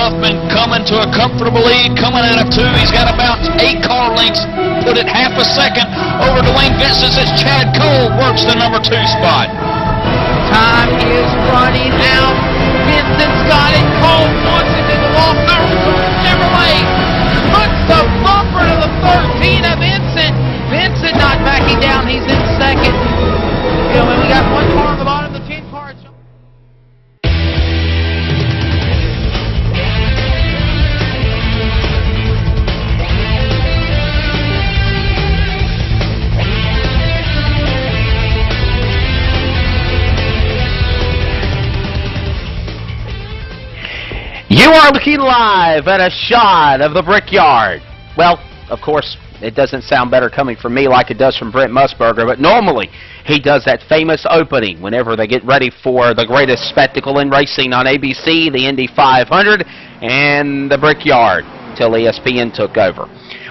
Huffman coming to a comfortable lead, coming out of 2. He's got about 8 car lengths, put it half a second over to Wayne Vincent as Chad Cole works the number 2 spot. Time is running out. Vincent's got it. Cole wants it to go off. Chevrolet puts the bumper to the 13 of Vincent. Vincent not backing down. He's in second. You know, and we got 1 car on the bottom of the 10 car. You are looking live at a shot of the Brickyard. Well, of course, it doesn't sound better coming from me like it does from Brent Musburger, but normally he does that famous opening whenever they get ready for the greatest spectacle in racing on ABC, the Indy 500, and the Brickyard, till ESPN took over.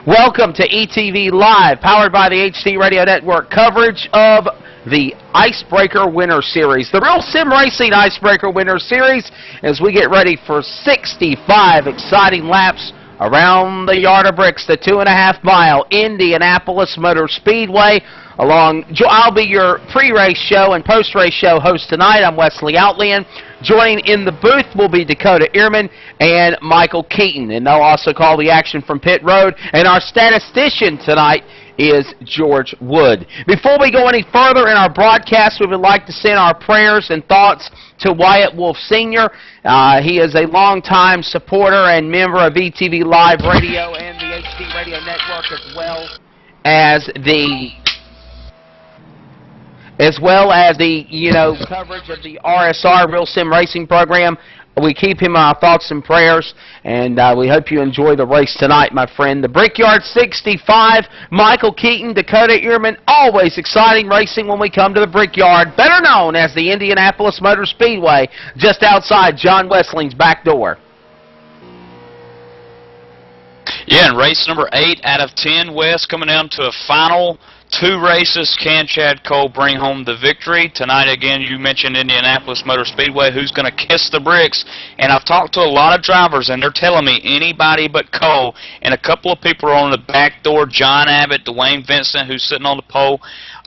Welcome to ETV Live, powered by the HD Radio Network, coverage of the Icebreaker Winter Series, the Real Sim Racing Icebreaker Winter Series, as we get ready for 65 exciting laps around the Yard of Bricks, the 2.5-mile Indianapolis Motor Speedway. I'll be your pre-race show and post-race show host tonight. I'm Wesley Outland. Joining in the booth will be Dakota Ehrman and Michael Keaton, and they'll also call the action from pit road. And our statistician tonight is George Wood. Before we go any further in our broadcast, we would like to send our prayers and thoughts to Wyatt Wolf Sr. He is a longtime supporter and member of ETV Live Radio and the HD Radio Network, as well as the coverage of the RSR Real Sim Racing program. We keep him in our thoughts and prayers, and we hope you enjoy the race tonight, my friend. The Brickyard 65, Michael Keaton, Dakota Ehrman, always exciting racing when we come to the Brickyard, better known as the Indianapolis Motor Speedway, just outside John Wesling's back door. Yeah, and race number 8 out of 10, Wes, coming down to a final 2 races. Can Chad Cole bring home the victory? Tonight, again, you mentioned Indianapolis Motor Speedway. Who's going to kiss the bricks? And I've talked to a lot of drivers, and they're telling me anybody but Cole. And a couple of people are on the back door. John Abbott, Dwayne Vincent, who's sitting on the pole.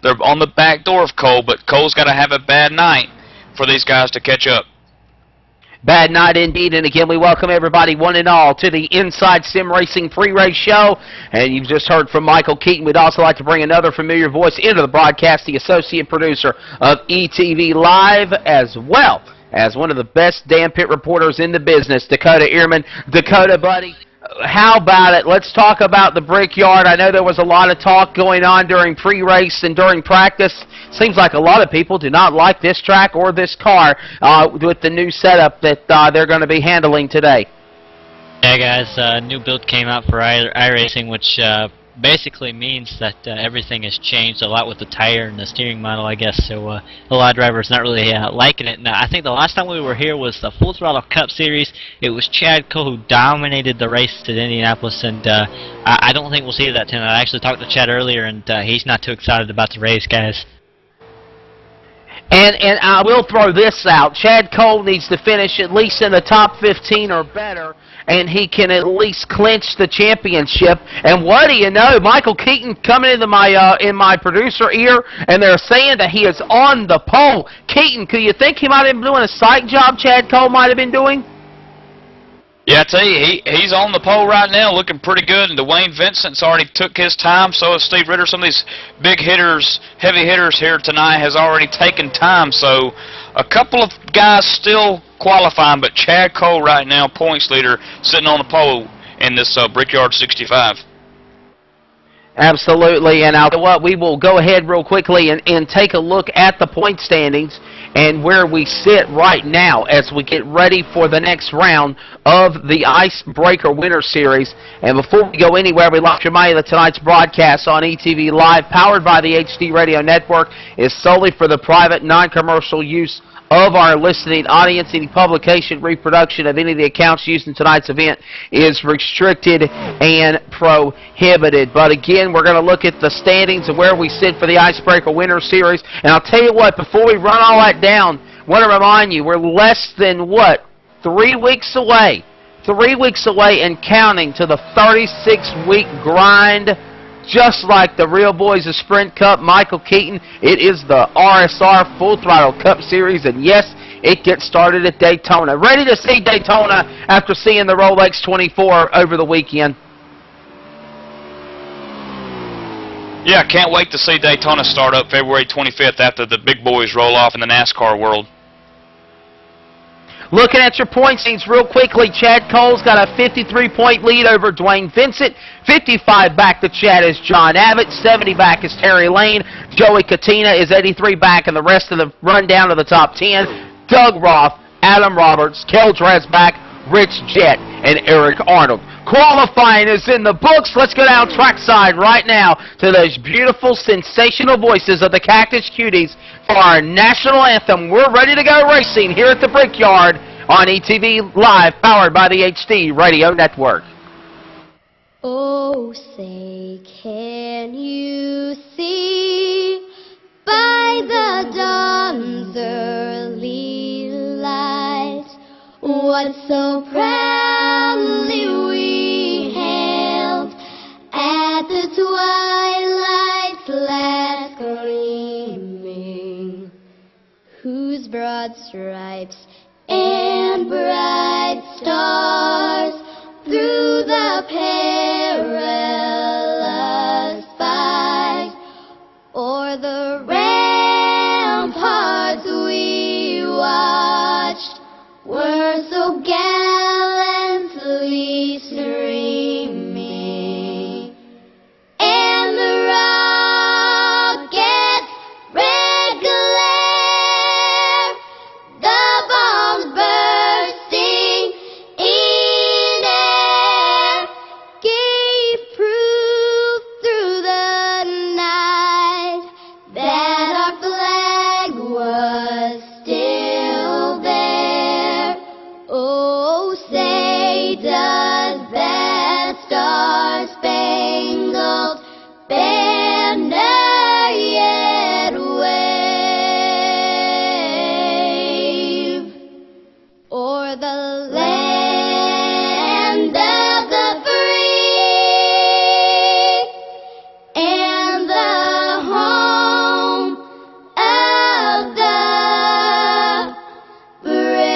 They're on the back door of Cole, but Cole's got to have a bad night for these guys to catch up. Bad night indeed, and again we welcome everybody one and all to the Inside Sim Racing pre-race show. And you've just heard from Michael Keaton. We'd also like to bring another familiar voice into the broadcast, the associate producer of ETV Live, as well as one of the best damn pit reporters in the business, Dakota Ehrman. Dakota, buddy, how about it? Let's talk about the Brickyard. I know there was a lot of talk going on during pre-race and during practice. Seems like a lot of people do not like this track or this car with the new setup that they're going to be handling today. Yeah, guys, new build came out for iRacing, which basically means that everything has changed a lot with the tire and the steering model, I guess. So a lot of drivers not really liking it. Now, I think the last time we were here was the Full Throttle Cup Series. It was Chad Cole who dominated the race at Indianapolis, and I don't think we'll see that tonight. I actually talked to Chad earlier, and he's not too excited about the race, guys. And I will throw this out. Chad Cole needs to finish at least in the top 15 or better, and he can at least clinch the championship. And what do you know? Michael Keaton coming into my producer ear, and they're saying that he is on the pole. Keaton, could you think he might have been doing a psych job Chad Cole might have been doing? Yeah, I tell you, he's on the pole right now, looking pretty good. And Dwayne Vincent's already took his time. So has Steve Ritter. Some of these big hitters, heavy hitters here tonight has already taken time. So a couple of guys still qualifying, but Chad Cole right now, points leader, sitting on the pole in this Brickyard 65. Absolutely, and what we will go ahead real quickly and take a look at the point standings and where we sit right now as we get ready for the next round of the Icebreaker Winter Series. And before we go anywhere, we'd like to remind you that tonight's broadcast on ETV Live, powered by the HD Radio Network, is solely for the private, non-commercial use of our listening audience. Any publication, reproduction of any of the accounts used in tonight's event is restricted and prohibited. But again, we're going to look at the standings and where we sit for the Icebreaker Winter Series. And I'll tell you what, before we run all that down, I want to remind you, we're less than, 3 weeks away 3 weeks away and counting to the 36-week grind. Just like the Real Boys of Sprint Cup, Michael Keaton, it is the RSR Full Throttle Cup Series, and yes, it gets started at Daytona. Ready to see Daytona after seeing the Rolex 24 over the weekend? Yeah, can't wait to see Daytona start up February 25th after the big boys roll off in the NASCAR world. Looking at your point scenes real quickly, Chad Cole's got a 53-point lead over Dwayne Vincent. 55 back to Chad is John Abbott. 70 back is Terry Lane. Joey Katina is 83 back, and the rest of the rundown of the top 10. Doug Roth, Adam Roberts, Kel Dresbach, Rich Jett, and Eric Arnold. Qualifying is in the books. Let's go down trackside right now to those beautiful, sensational voices of the Cactus Cuties for our national anthem. We're ready to go racing here at the Brickyard on ETV Live, powered by the HD Radio Network. Oh, say, can you see by the dawn's early light what so proudly we hailed at the twilight's last gleaming, whose broad stripes and bright stars through the perilous fight o'er the ramparts we watched were so gallantly streaming, and the rocket's red glare, the bombs bursting in air, gave proof through the night that our flag was still there. Oh, say, does that star-spangled banner yet wave o'er the land of the free and the home of the brave?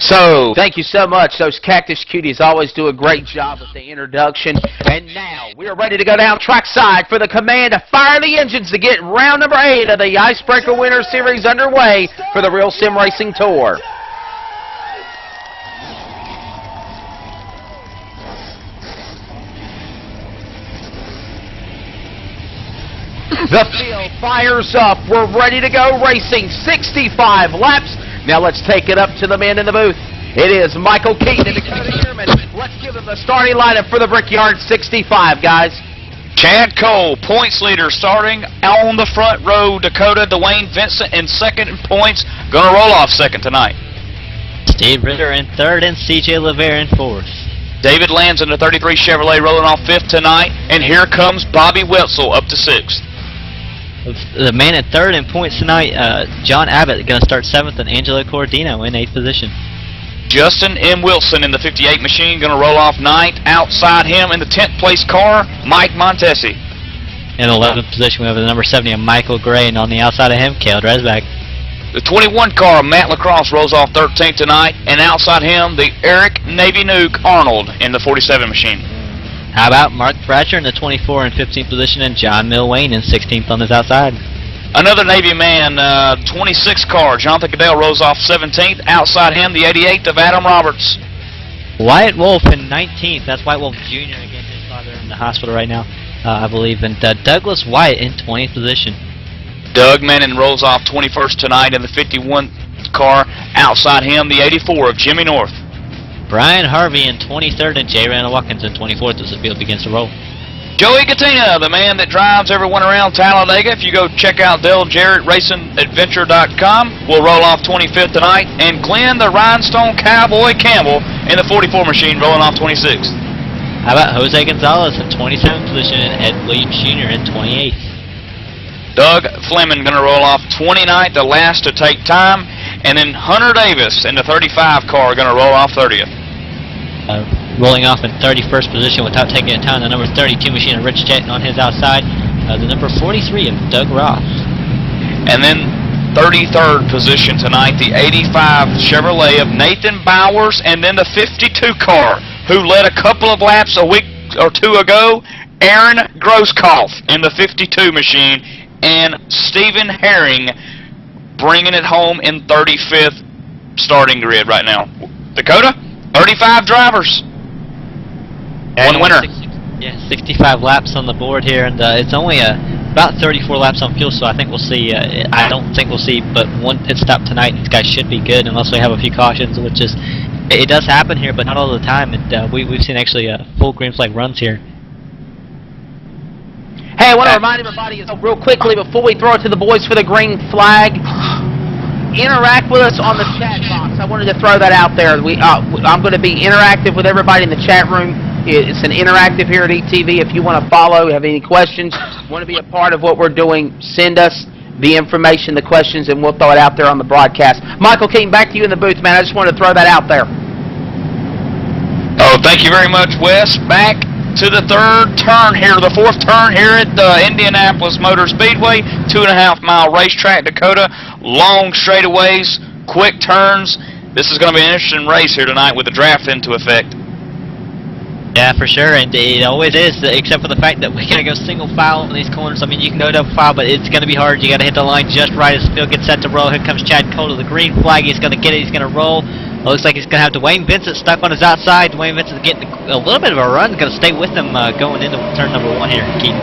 So, thank you so much. Those Cactus Cuties always do a great job with the introduction. And now, we are ready to go down trackside for the command to fire the engines to get round number 8 of the Icebreaker Winter Series underway for the Real Sim Racing Tour. The field fires up. We're ready to go racing. 65 laps. Now let's take it up to the man in the booth. It is Michael Keaton and Dakota Ehrman. Let's give them the starting lineup for the Brickyard 65, guys. Chad Cole, points leader, starting on the front row. Dakota, Dwayne Vincent in second in points. Gonna roll off second tonight. Steve Ritter in third and C.J. LeVere in fourth. David Lands in the 33 Chevrolet rolling off fifth tonight. And here comes Bobby Wetzel up to sixth. The man in third in points tonight, John Abbott, going to start seventh, and Angelo Cordino in eighth position. Justin M. Wilson in the 58 machine, going to roll off ninth. Outside him in the 10th place car, Mike Montesi. In 11th position, we have the number 70 of Michael Gray, and on the outside of him, Cale Dresbach. The 21 car, Matt Lacrosse, rolls off 13th tonight, and outside him, the Eric Navy Nuke Arnold in the 47 machine. How about Mark Thrasher in the 24 and 15th position, and John Milwayne in 16th on his outside. Another Navy man, 26 car, Jonathan Goodell rolls off 17th. Outside him, the 88th of Adam Roberts. Wyatt Wolf in 19th. That's Wyatt Wolf Jr. again, his father in the hospital right now, I believe. And Douglas Wyatt in 20th position. Doug Manning rolls off 21st tonight in the 51 car. Outside him, the 84 of Jimmy North. Brian Harvey in 23rd, and J. Randall Watkins in 24th as the field begins to roll. Joey Katina, the man that drives everyone around Talladega. If you go check out DaleJarrettRacingAdventure.com, we'll roll off 25th tonight. And Glenn, the Rhinestone Cowboy Campbell, in the 44 machine, rolling off 26th. How about Jose Gonzalez in 27th position and Ed Williams Jr. in 28th? Doug Fleming going to roll off 29th, the last to take time. And then Hunter Davis in the 35 car going to roll off 30th. Rolling off in 31st position without taking a time, the number 32 machine of Rich Jetton on his outside. The number 43 of Doug Roth. And then 33rd position tonight, the 85 Chevrolet of Nathan Bowers, and then the 52 car who led a couple of laps a week or two ago, Aaron Grosskopf in the 52 machine, and Stephen Herring bringing it home in 35th starting grid right now. Dakota, 35 drivers. One winner. 65 laps on the board here, and it's only about 34 laps on fuel, so I think we'll see, I don't think we'll see but one pit stop tonight. These guys should be good unless we have a few cautions, which is, it does happen here, but not all the time. And we've seen actually full green flag runs here. Hey, I want to remind everybody real quickly before we throw it to the boys for the green flag, interact with us on the chat box. I wanted to throw that out there. I'm going to be interactive with everybody in the chat room. It's an interactive here at ETV. If you want to follow, have any questions, want to be a part of what we're doing, send us the information, the questions, and we'll throw it out there on the broadcast. Michael King, back to you in the booth, man. I just wanted to throw that out there. Oh, thank you very much, Wes. Back to the third turn here, the fourth turn here at Indianapolis Motor Speedway, 2.5-mile racetrack, Dakota. Long straightaways, quick turns. This is going to be an interesting race here tonight with the draft into effect. Yeah, for sure, and it always is, except for the fact that we're going to go single file in these corners. I mean, you can go double file, but it's going to be hard. You got to hit the line just right as the field gets set to roll. Here comes Chad Cole to the green flag. He's going to get it. He's going to roll. It looks like he's going to have Dwayne Vincent stuck on his outside. Dwayne Vincent's getting a little bit of a run. He's going to stay with him going into turn number 1 here, Keaton.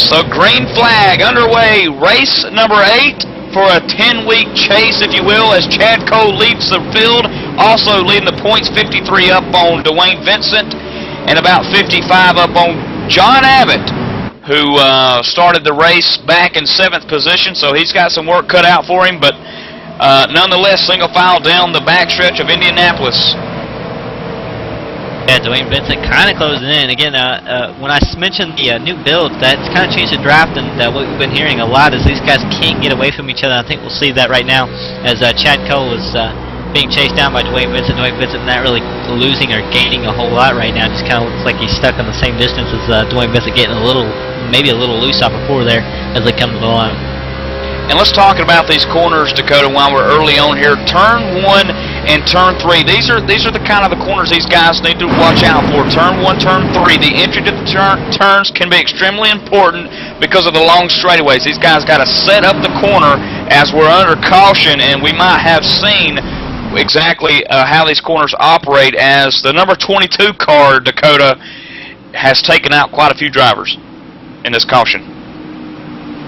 So green flag underway. Race number 8 for a 10-week chase, if you will, as Chad Cole leads the field. Also leading the points, 53 up on Dwayne Vincent, and about 55 up on John Abbott, who started the race back in 7th position, so he's got some work cut out for him, but nonetheless, single file down the backstretch of Indianapolis. Yeah, Dwayne Vincent kind of closing in. Again, when I mentioned the new build, that's kind of changed the draft, and what we've been hearing a lot is these guys can't get away from each other. I think we'll see that right now as Chad Cole is being chased down by Dwayne Vincent. Dwayne Vincent not really losing or gaining a whole lot right now. Just kind of looks like he's stuck on the same distance as Dwayne Vincent, getting a little, maybe a little loose off of 4 there as they come to the line. And let's talk about these corners, Dakota, while we're early on here. Turn 1 and turn 3. These are the kind of the corners these guys need to watch out for. Turn 1, turn 3. The entry to the turns can be extremely important because of the long straightaways. These guys got to set up the corner as we're under caution, and we might have seen exactly how these corners operate as the number 22 car, Dakota, has taken out quite a few drivers in this caution.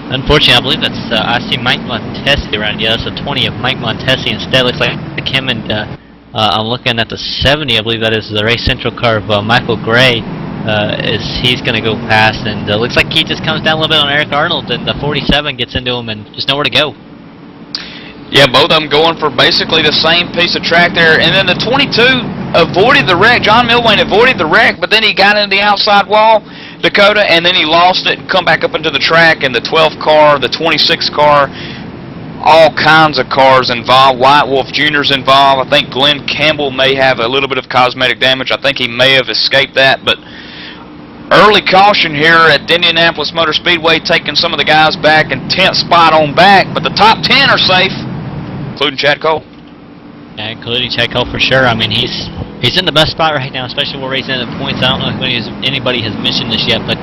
Unfortunately, I believe that's, I see Mike Montesi around. Yeah, that's a 20 of Mike Montesi instead. Looks like him, and I'm looking at the 70, I believe that is the Race Central car of Michael Gray. He's going to go past, and looks like he just comes down a little bit on Eric Arnold, and the 47 gets into him, and just nowhere to go. Yeah, both of them going for basically the same piece of track there. And then the 22 avoided the wreck. John Milwain avoided the wreck, but then he got into the outside wall, Dakota, and then he lost it and come back up into the track. And the 12 car, the 26 car, all kinds of cars involved. White Wolf Jr.'s involved. I think Glenn Campbell may have a little bit of cosmetic damage. I think he may have escaped that, but early caution here at Indianapolis Motor Speedway, taking some of the guys back in 10th spot on back, but the top 10 are safe, including Chad Cole. Yeah, including Chad Cole for sure. I mean, he's in the best spot right now, especially when we're racing at the points. I don't know if anybody has mentioned this yet, but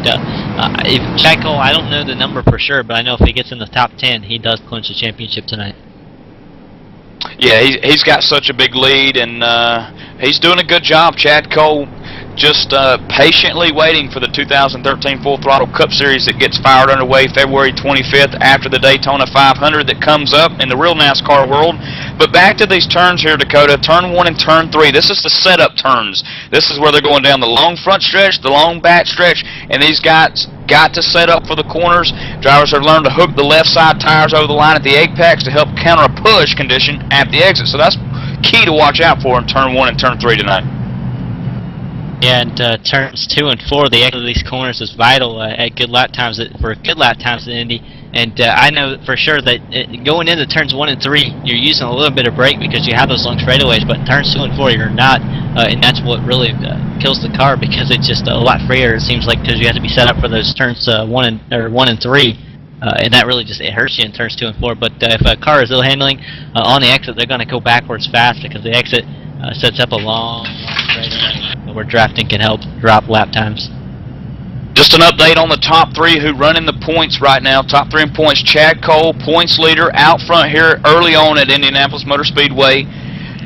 if Chad Cole, I don't know the number for sure, but I know if he gets in the top 10, he does clinch the championship tonight. Yeah, he's got such a big lead, and he's doing a good job. Chad Cole just patiently waiting for the 2013 Full Throttle Cup Series that gets fired underway February 25th after the Daytona 500 that comes up in the real NASCAR world. But back to these turns here, Dakota. Turn 1 and turn 3. This is the setup turns. This is where they're going down the long front stretch, the long back stretch, and these guys got to set up for the corners. Drivers have learned to hook the left side tires over the line at the apex to help counter a push condition at the exit. So that's key to watch out for in Turn 1 and Turn 3 tonight. Yeah, and turns 2 and 4, the exit of these corners is vital at good lap times for good lap times in Indy. And I know for sure that going into turns 1 and 3, you're using a little bit of brake because you have those long straightaways. But turns 2 and 4, you're not, and that's what really kills the car because it's just a lot freer. It seems like because you have to be set up for those turns 1 and 3. And that really just, it hurts you in turns 2 and 4. But if a car is ill handling on the exit, they're going to go backwards fast because the exit sets up a long straightaway where drafting can help drop lap times. Just an update on the top 3 who run in the points right now. Top 3 in points: Chad Cole, points leader out front here early on at Indianapolis Motor Speedway.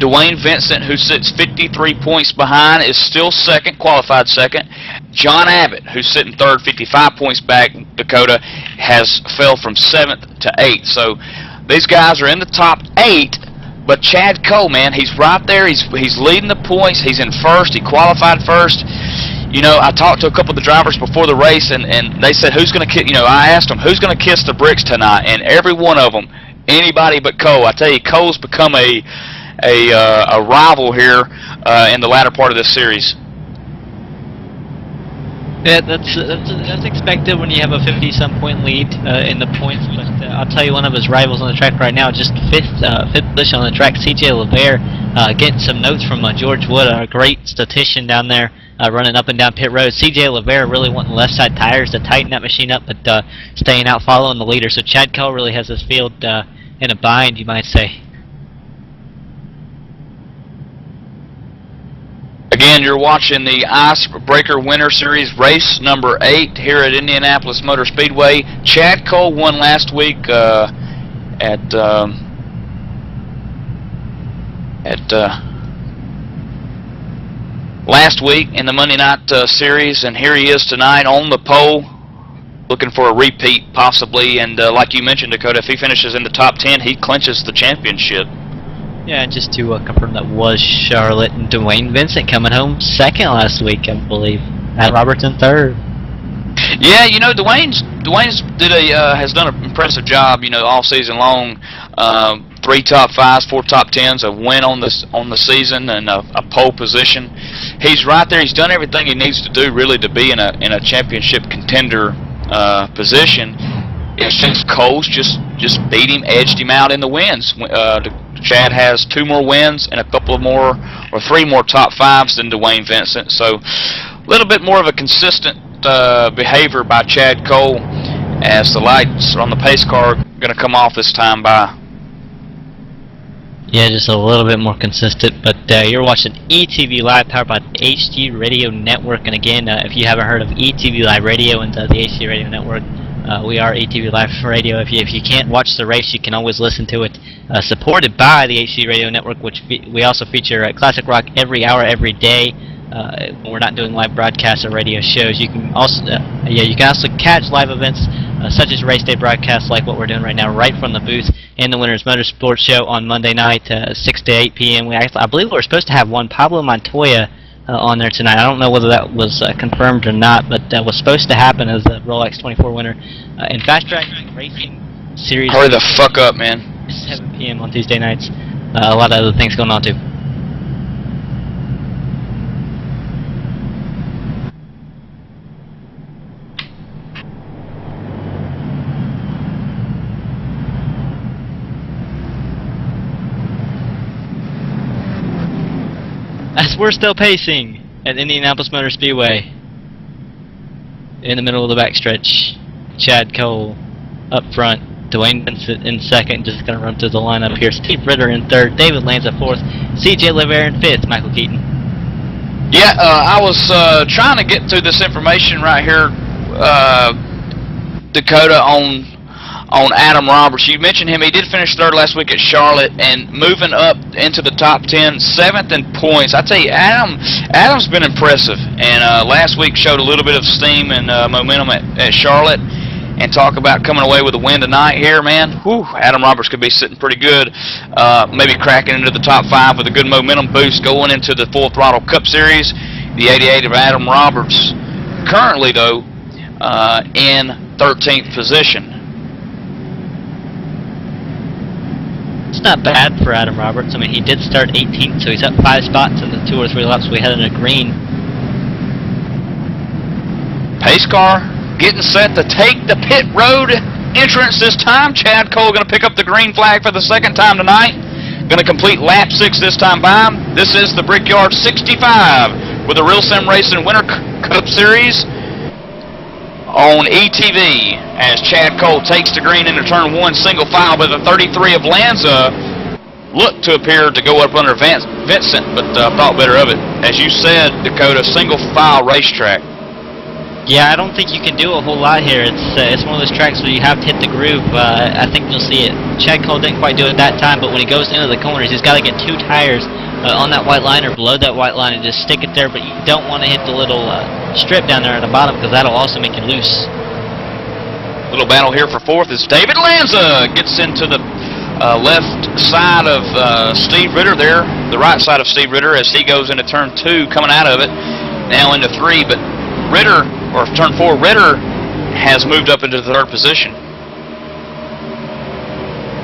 Dwayne Vincent, who sits 53 points behind, is still second, qualified second. John Abbott, who's sitting third, 55 points back, Dakota, has fell from 7th to 8th. So these guys are in the top 8, but Chad Cole, man, he's right there. He's leading the points. He's in first. He qualified first. You know, I talked to a couple of the drivers before the race, and they said, who's going to kiss, you know, I asked them, who's going to kiss the bricks tonight? And every one of them, anybody but Cole. I tell you, Cole's become a rival here in the latter part of this series. Yeah, that's expected when you have a 50-some point lead in the points. But I'll tell you, one of his rivals on the track right now, just fifth position on the track, CJ LeVere, getting some notes from George Wood, a great statistician down there, running up and down pit road. CJ LeVere really wanting left side tires to tighten that machine up, but staying out following the leader. So Chad Cole really has this field in a bind, you might say. Again, you're watching the Icebreaker Winter Series race number 8 here at Indianapolis Motor Speedway. Chad Cole won last week last week in the Monday night series, and here he is tonight on the pole, looking for a repeat possibly. And like you mentioned, Dakota, if he finishes in the top 10, he clinches the championship. Yeah, and just to confirm, that was Charlotte and Dwayne Vincent coming home second last week, I believe. Matt Robertson third. Yeah, you know, Dwayne's has done an impressive job, you know, all season long. 3 top 5s, 4 top 10s, a win on the season, and a pole position. He's right there. He's done everything he needs to do really to be in a championship contender position. It's just Cole's just beat him, edged him out in the wins. Chad has 2 more wins and a couple of more, or 3 more top 5s than Dwayne Vincent. So a little bit more of a consistent behavior by Chad Cole, as the lights on the pace car are going to come off this time by. Yeah, just a little bit more consistent. But you're watching ETV Live, powered by the HD Radio Network. And again, if you haven't heard of ETV Live Radio and the HD Radio Network, we are ETV Live Radio. If you can't watch the race, you can always listen to it. Supported by the HD Radio Network, which we also feature classic rock every hour, every day. When we're not doing live broadcasts or radio shows, you can also catch live events such as race day broadcasts like what we're doing right now, right from the booth in the Winners Motorsports Show on Monday night, 6 to 8 p.m. I believe we were supposed to have one Pablo Montoya on there tonight. I don't know whether that was confirmed or not, but that was supposed to happen as the Rolex 24 winner in Fast Track Racing Series. Hurry the fuck up, man. 7 p.m. on Tuesday nights. A lot of other things going on too. As we're still pacing at Indianapolis Motor Speedway, in the middle of the backstretch, Chad Cole up front, Dwayne Vincent in second, just going to run through the lineup here. Steve Ritter in third, David Lanza fourth, CJ LeVere in fifth, Michael Keaton. Yeah, I was trying to get to this information right here, Dakota, on Adam Roberts. You mentioned him. He did finish third last week at Charlotte, and moving up into the top 10, 7th in points. I tell you, Adam's been impressive, and last week showed a little bit of steam and momentum at Charlotte. And talk about coming away with a win tonight here, man. Whew, Adam Roberts could be sitting pretty good, maybe cracking into the top 5 with a good momentum boost going into the Full Throttle Cup Series. The 88 of Adam Roberts, currently though in 13th position. not bad for Adam Roberts. I mean, he did start 18th, so he's up 5 spots in the 2 or 3 laps we had in the green. Pace car getting set to take the pit road entrance this time. Chad Cole going to pick up the green flag for the 2nd time tonight. Going to complete lap 6 this time by. This is the Brickyard 65 with the Real Sim Racing Winter Cup Series on ETV as Chad Cole takes the green into turn 1 single file, but the 33 of Lanza looked to appear to go up under Vincent, but thought better of it. As you said, Dakota, single file racetrack. Yeah, I don't think you can do a whole lot here. It's one of those tracks where you have to hit the groove. I think you'll see it. Chad Cole didn't quite do it that time, but when he goes into the corners, he's got to get 2 tires on that white line or below that white line and just stick it there, but you don't want to hit the little strip down there at the bottom because that'll also make you loose. Little battle here for 4th as David Lanza gets into the left side of Steve Ritter there, the right side of Steve Ritter as he goes into turn 2, coming out of it, now into 3, but Ritter, or turn 4, Ritter has moved up into the 3rd position.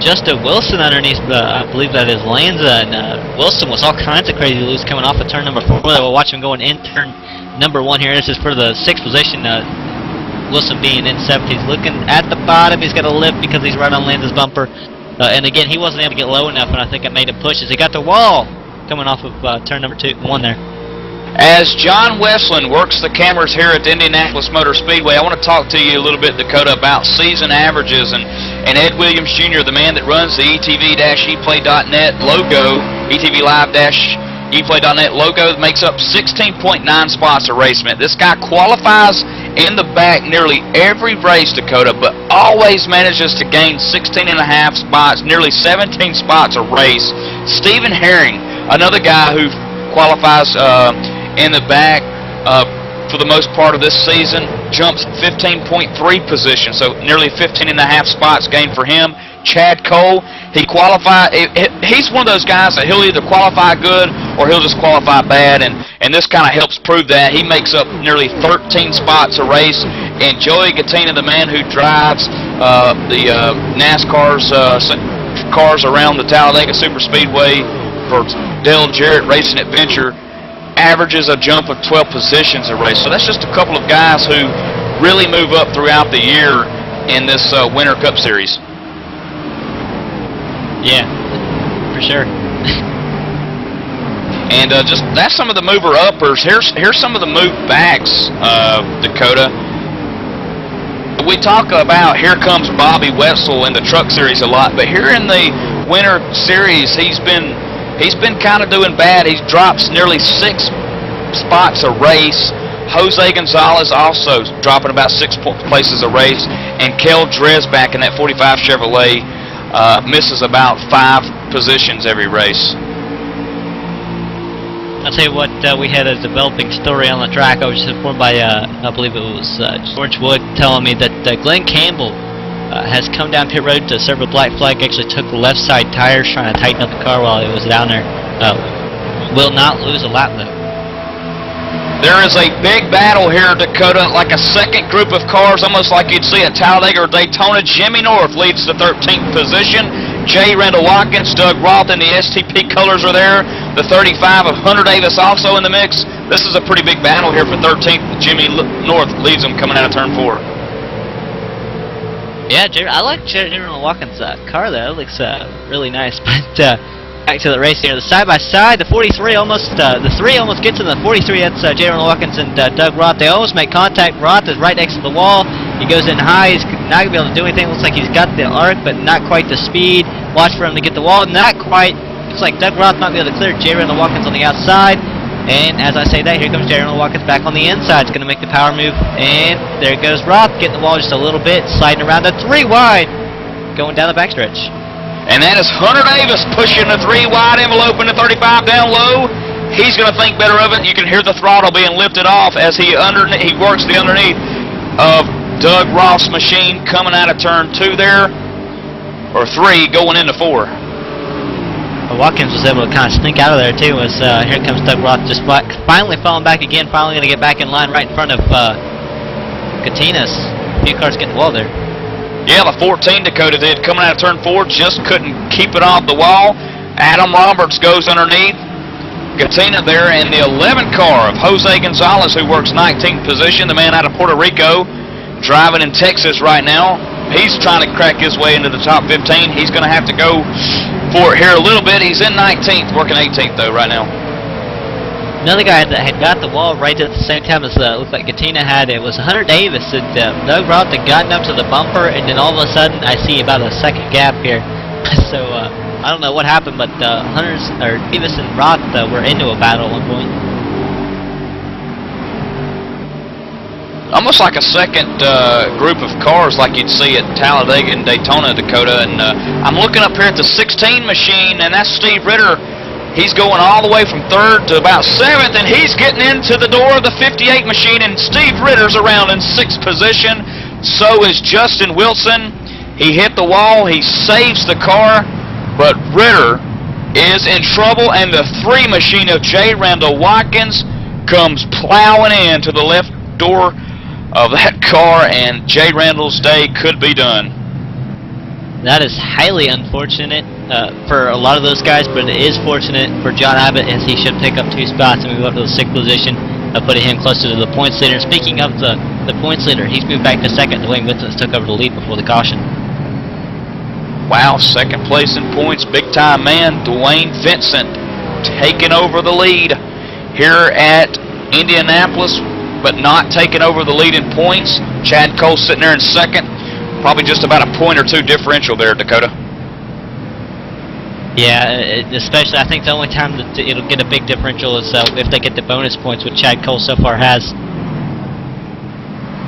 Justin Wilson underneath, I believe that is Lanza, and Wilson was all kinds of crazy loose coming off of turn number 4. We'll watch him going in turn number 1 here. This is for the 6th position. Wilson being in 7th. He's looking at the bottom. He's got a lip because he's right on Lanza's bumper. And again, he wasn't able to get low enough, and I think it made him push as he got the wall coming off of turn number 1 there. As John Westland works the cameras here at the Indianapolis Motor Speedway, I want to talk to you a little bit, Dakota, about season averages and Ed Williams Jr., the man that runs the ETV-eplay.net logo, ETV-live-eplay.net logo, makes up 16.9 spots a race. Man, this guy qualifies in the back nearly every race, Dakota, but always manages to gain 16.5 spots, nearly 17 spots a race. Stephen Herring, another guy who qualifies in the back for the most part of this season, jumps 15.3 positions, so nearly 15.5 spots gained for him. Chad Cole, he's one of those guys that he'll either qualify good or he'll just qualify bad, and this kind of helps prove that. He makes up nearly 13 spots a race. And Joey Gattina, the man who drives the NASCAR's cars around the Talladega Superspeedway for Dale Jarrett Racing Adventure, averages a jump of 12 positions a race. So that's just a couple of guys who really move up throughout the year in this Winter Cup Series. Yeah, for sure. And just that's some of the mover uppers. Here's some of the move backs, Dakota. We talk about Here Comes Bobby Wetzel in the Truck Series a lot, but here in the Winter Series, he's been kind of doing bad. He drops nearly 6 spots a race. Jose Gonzalez also dropping about 6 places a race, and Kel Dresbach in that 45 Chevrolet misses about 5 positions every race. I'll tell you what, we had a developing story on the track. I was just informed by, I believe it was George Wood, telling me that Glenn Campbell has come down pit road to serve a black flag, actually took the left side tires trying to tighten up the car while it was down there. Will not lose a lap though. There is a big battle here, Dakota, like a second group of cars, almost like you'd see at Talladega or Daytona. Jimmy North leads the 13th position. Jay Randall Watkins, Doug Roth in the STP colors are there. The 35 of Hunter Davis also in the mix. This is a pretty big battle here for 13th. Jimmy North leads them coming out of turn 4. Yeah, I like Jay Randall Watkins' car there. It looks really nice. But back to the race here. The side-by-side, the 43 almost, the 3 almost gets to the 43. That's Jay Randall Watkins and Doug Roth. They almost make contact. Roth is right next to the wall. He goes in high. He's not going to be able to do anything. Looks like he's got the arc, but not quite the speed. Watch for him to get the wall. Not quite. Looks like Doug Roth might be able to clear Jay Randall Watkins on the outside. And as I say that, here comes Jay Randall Watkins back on the inside. It's going to make the power move. And there goes Roth, getting the wall just a little bit, sliding around the 3 wide, going down the backstretch. And that is Hunter Davis pushing the 3 wide envelope in the 35 down low. He's going to think better of it. You can hear the throttle being lifted off as he works the underneath of Doug Roth's machine coming out of turn 2 there, or 3 going into 4. Watkins was able to kind of sneak out of there too as here comes Doug Roth just finally falling back again, finally going to get back in line right in front of Catina's. A few cars getting the wall there. Yeah, the 14 Dakota did. Coming out of turn 4, just couldn't keep it off the wall. Adam Roberts goes underneath. Katina there in the 11 car of Jose Gonzalez, who works 19th position, the man out of Puerto Rico, driving in Texas right now. He's trying to crack his way into the top 15. He's going to have to go for it here a little bit. He's in 19th, working 18th though right now. Another guy that had got the wall right at the same time as looked like Katina had, it was Hunter Davis. And Doug Roth had gotten up to the bumper, and then all of a sudden I see about a second gap here. So I don't know what happened, but Davis and Roth were into a battle at one point. Almost like a second group of cars like you'd see at Talladega and Daytona, Dakota. And I'm looking up here at the 16 machine, and that's Steve Ritter. He's going all the way from 3rd to about 7th, and he's getting into the door of the 58 machine, and Steve Ritter's around in 6th position. So is Justin Wilson. He hit the wall. He saves the car, but Ritter is in trouble, and the 3 machine of J. Randall Watkins comes plowing in to the left door of that car, and J. Randall's day could be done. That is highly unfortunate for a lot of those guys, but it is fortunate for John Abbott, as he should pick up 2 spots and move up to the 6th position, putting him closer to the points leader. Speaking of the points leader, he's moved back to 2nd. Dwayne Vincent took over the lead before the caution. Wow, 2nd place in points, big time man, Dwayne Vincent taking over the lead here at Indianapolis, but not taking over the lead in points. Chad Cole sitting there in 2nd. Probably just about a point or 2 differential there, Dakota. Yeah, especially I think the only time that it'll get a big differential is if they get the bonus points, which Chad Cole so far has.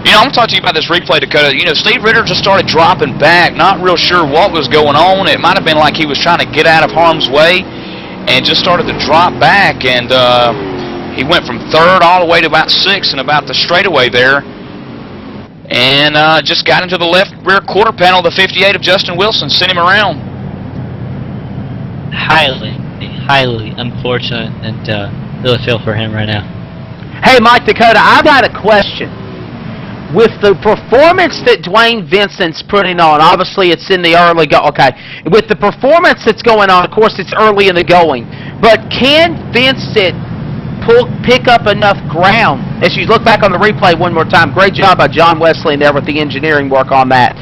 You know, I'm going to talk to you about this replay, Dakota. You know, Steve Ritter just started dropping back, not real sure what was going on. It might have been like he was trying to get out of harm's way and just started to drop back, and he went from 3rd all the way to about 6th and about the straightaway there. And just got into the left rear quarter panel of the 58 of Justin Wilson, sent him around. Highly unfortunate, and really feel for him right now. Hey, Mike Dakota, I've got a question. With the performance that Dwayne Vincent's putting on, obviously it's in the early with the performance that's going on, of course it's early in the going, but can Vincent pick up enough ground? As you look back on the replay one more time, great job by John Wesley in there with the engineering work on that.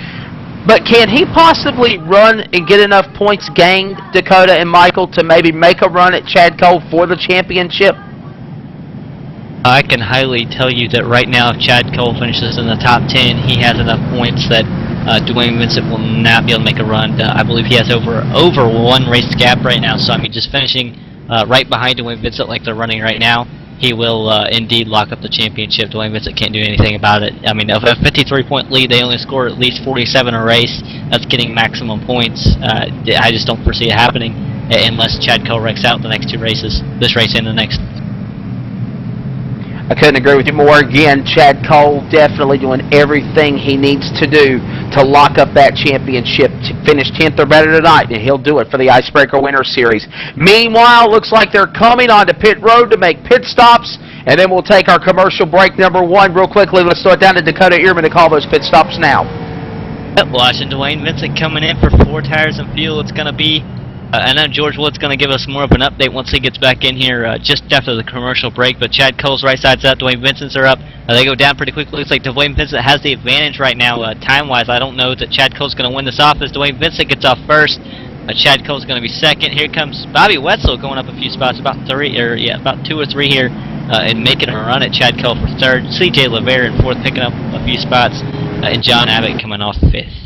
But can he possibly run and get enough points gained, Dakota and Michael, to maybe make a run at Chad Cole for the championship? I can highly tell you that right now, if Chad Cole finishes in the top 10, he has enough points that Dwayne Vincent will not be able to make a run. I believe he has over 1 race gap right now, so I mean just finishing right behind Dwayne Vincent like they're running right now, he will indeed lock up the championship. Dwayne Vincent can't do anything about it. I mean, of a 53-point lead, they only score at least 47 a race. That's getting maximum points. I just don't foresee it happening unless Chad Cole wrecks out the next 2 races, this race and the next. I couldn't agree with you more. Again, Chad Cole definitely doing everything he needs to do to lock up that championship, to finish 10th or better tonight, and he'll do it for the Icebreaker Winter Series. Meanwhile, looks like they're coming onto pit road to make pit stops, and then we'll take our commercial break number 1 real quickly. Let's throw it down to Dakota Ehrman to call those pit stops now. Watching Dwayne Vincent coming in for 4 tires and fuel. It's going to be I know George Wood's going to give us more of an update once he gets back in here just after the commercial break, but Chad Cole's right side's up, Dwayne Vincent's are up. They go down pretty quickly. Looks like Dwayne Vincent has the advantage right now time-wise. I don't know that Chad Cole's going to win this off as Dwayne Vincent gets off first. Chad Cole's going to be second. Here comes Bobby Wetzel going up a few spots, about 2 or 3 here, and making a run at Chad Cole for third. C.J. LeVere in fourth, picking up a few spots, and John Abbott coming off fifth.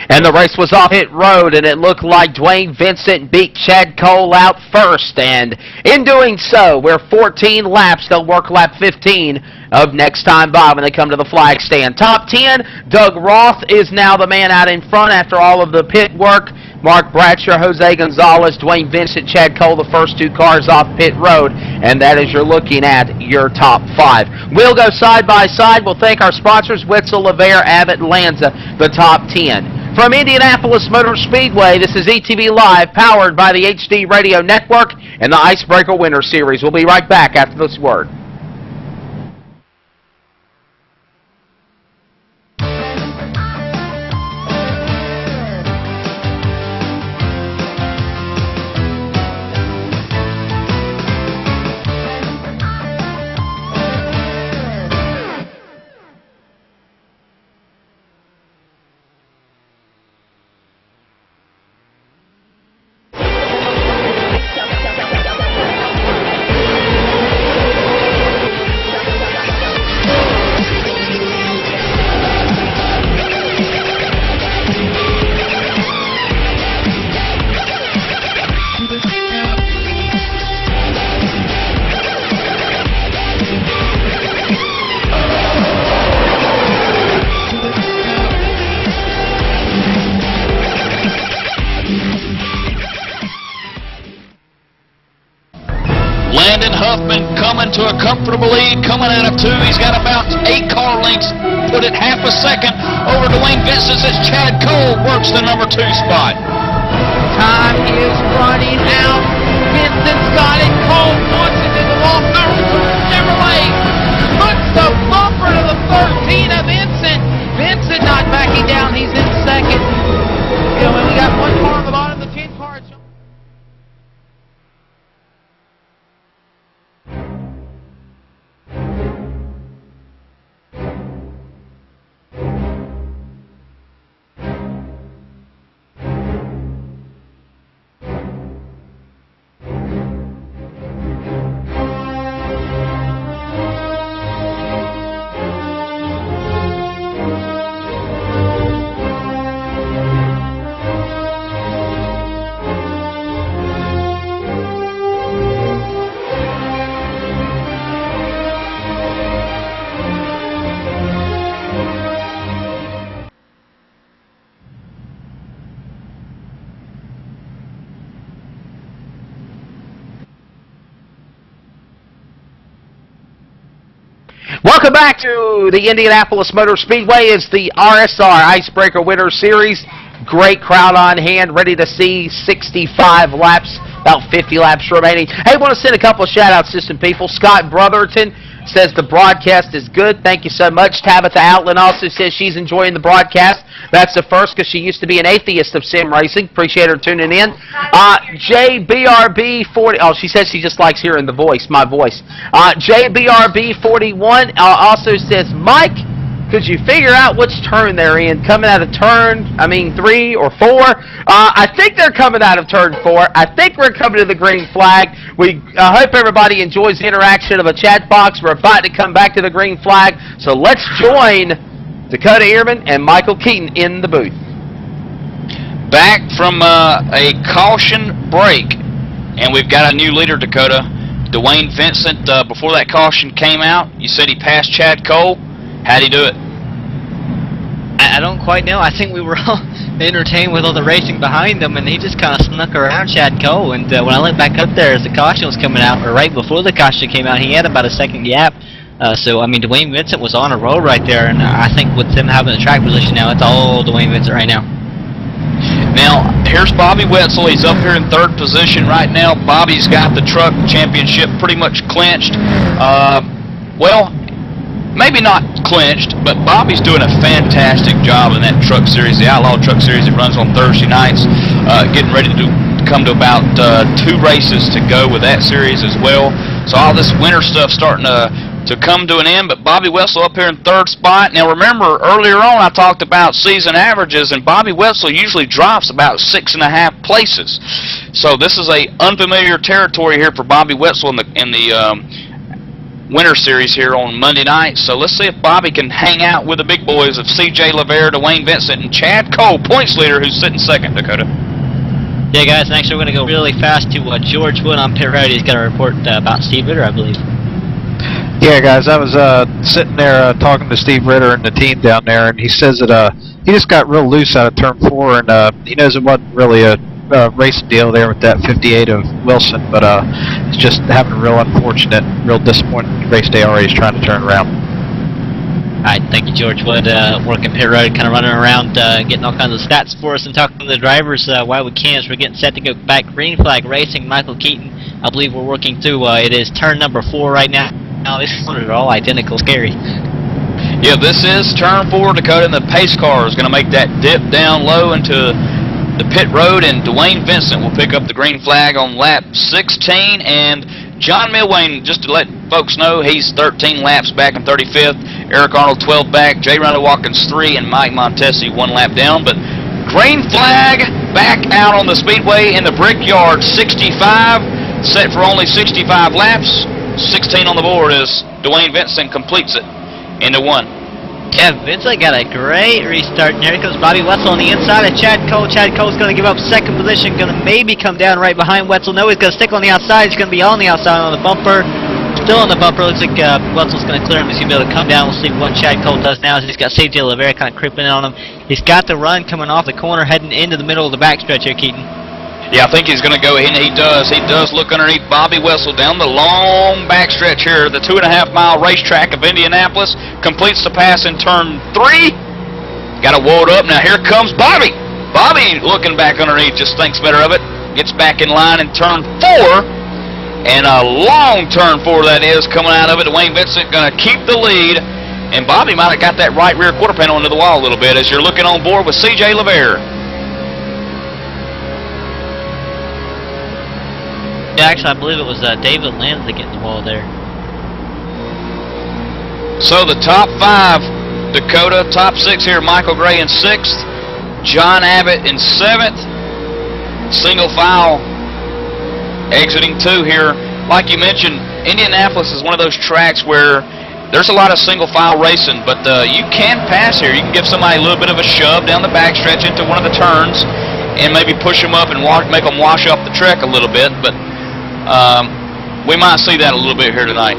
And the race was off pit road, and it looked like Dwayne Vincent beat Chad Cole out first. And in doing so, we're 14 laps. They'll work lap 15 of next time by when they come to the flag stand. Top 10, Doug Roth is now the man out in front after all of the pit work. Mark Bradshaw, Jose Gonzalez, Dwayne Vincent, Chad Cole, the first 2 cars off pit road. And that is you're looking at your top 5. We'll go side by side. We'll thank our sponsors, Wetzel, LeVere, Abbott, Lanza, the top 10. From Indianapolis Motor Speedway, this is ETV Live, powered by the HD Radio Network and the Icebreaker Winter Series. We'll be right back after this word. to a comfortable lead coming out of 2. He's got about 8 car lengths. Put it half a second over Dwayne Vincent as Chad Cole works the number 2 spot. Time is running out. Vincent's got it. Cole wants it in the wall. Chevrolet puts the bumper to the 13 of Vincent. Vincent not backing down. He's in second. You know, when we got one car on the bottom of the 10 cars. Welcome back to the Indianapolis Motor Speedway. It's the RSR Icebreaker Winter Series. Great crowd on hand, ready to see 65 laps, about 50 laps remaining. Hey, I want to send a couple of shout-outs to some people. Scott Brotherton says the broadcast is good. Thank you so much. Tabitha Outland also says she's enjoying the broadcast. That's the first because she used to be an atheist of sim racing. Appreciate her tuning in. JBRB40, oh, she says she just likes hearing the voice, my voice. JBRB41 also says, Mike, could you figure out which turn they're in? Coming out of turn, 3 or 4? I think they're coming out of turn 4. I think we're coming to the green flag. We hope everybody enjoys the interaction of a chat box. We're about to come back to the green flag. So let's join Dakota Ehrman and Michael Keaton in the booth. Back from a caution break, and we've got a new leader, Dakota. Dwayne Vincent, before that caution came out, you said he passed Chad Cole. How'd he do it? I don't quite know. I think we were all entertained with all the racing behind him, and he just kind of snuck around Chad Cole. And when I went back up there as the caution was coming out, or right before the caution came out, he had about a second gap. Dwayne Vincent was on a roll right there, and I think with them having the track position now, it's all Dwayne Vincent right now. Now, here's Bobby Wetzel. He's up here in 3rd position right now. Bobby's got the truck championship pretty much clinched. Well, maybe not clinched, but Bobby's doing a fantastic job in that truck series, the Outlaw Truck Series that runs on Thursday nights, getting ready to come to about 2 races to go with that series as well. So all this winter stuff starting to come to an end, but Bobby Wetzel up here in 3rd spot. Now remember, earlier on I talked about season averages, and Bobby Wetzel usually drops about 6.5 places. So this is a unfamiliar territory here for Bobby Wetzel in the Winter Series here on Monday night. So let's see if Bobby can hang out with the big boys of C.J. Lavere, Dwayne Vincent, and Chad Cole, points leader, who's sitting 2nd, Dakota. Yeah, guys, and actually we're going to go really fast to George Wood on pit road. He's got a report about Steve Ritter, I believe. Yeah, guys, I was sitting there talking to Steve Ritter and the team down there, and he says that he just got real loose out of turn 4, and he knows it wasn't really a racing deal there with that 58 of Wilson, but it's just having a real unfortunate, real disappointing race day already. He's trying to turn around. Alright, thank you, George Wood, working pit road, kind of running around, getting all kinds of stats for us and talking to the drivers while we can, as we're getting set to go back. Green flag racing, Michael Keaton, I believe we're working through, it is turn number 4 right now. Now, this is all identical, scary. Yeah, this is turn 4, Dakota, and the pace car is going to make that dip down low into the pit road, and Dwayne Vincent will pick up the green flag on lap 16, and John Milwane, just to let folks know, he's 13 laps back in 35th, Eric Arnold 12 back, J. Ronald Watkins 3, and Mike Montesi 1 lap down. But green flag back out on the speedway in the Brickyard, 65, set for only 65 laps. 16 on the board as Dwayne Vincent completes it into 1. Yeah, Vincent got a great restart. And here comes Bobby Wetzel on the inside of Chad Cole. Chad Cole's going to give up 2nd position, going to maybe come down right behind Wetzel. No, he's going to stick on the outside. He's going to be on the outside on the bumper. Still on the bumper. Looks like Wetzel's going to clear him. He's going to be able to come down. We'll see what Chad Cole does now. He's got C.J. Lavere kind of creeping in on him. He's got the run coming off the corner, heading into the middle of the backstretch here, Keaton. Yeah, I think he's going to go, and he does. He does look underneath Bobby Wessel down the long backstretch here, the 2.5-mile racetrack of Indianapolis. Completes the pass in turn 3. Got it walled up. Now here comes Bobby. Bobby looking back underneath, just thinks better of it. Gets back in line in turn 4. And a long turn 4 that is coming out of it. Dwayne Vincent going to keep the lead. And Bobby might have got that right rear quarter panel into the wall a little bit as you're looking on board with C.J. LeVere. Yeah, actually, I believe it was David Lanza getting the wall there. So the top 5, Dakota, top 6 here, Michael Gray in 6th, John Abbott in 7th, single file exiting 2 here. Like you mentioned, Indianapolis is one of those tracks where there's a lot of single file racing, but you can pass here. You can give somebody a little bit of a shove down the backstretch into one of the turns and maybe push them up and make them wash up the track a little bit, but we might see that a little bit here tonight.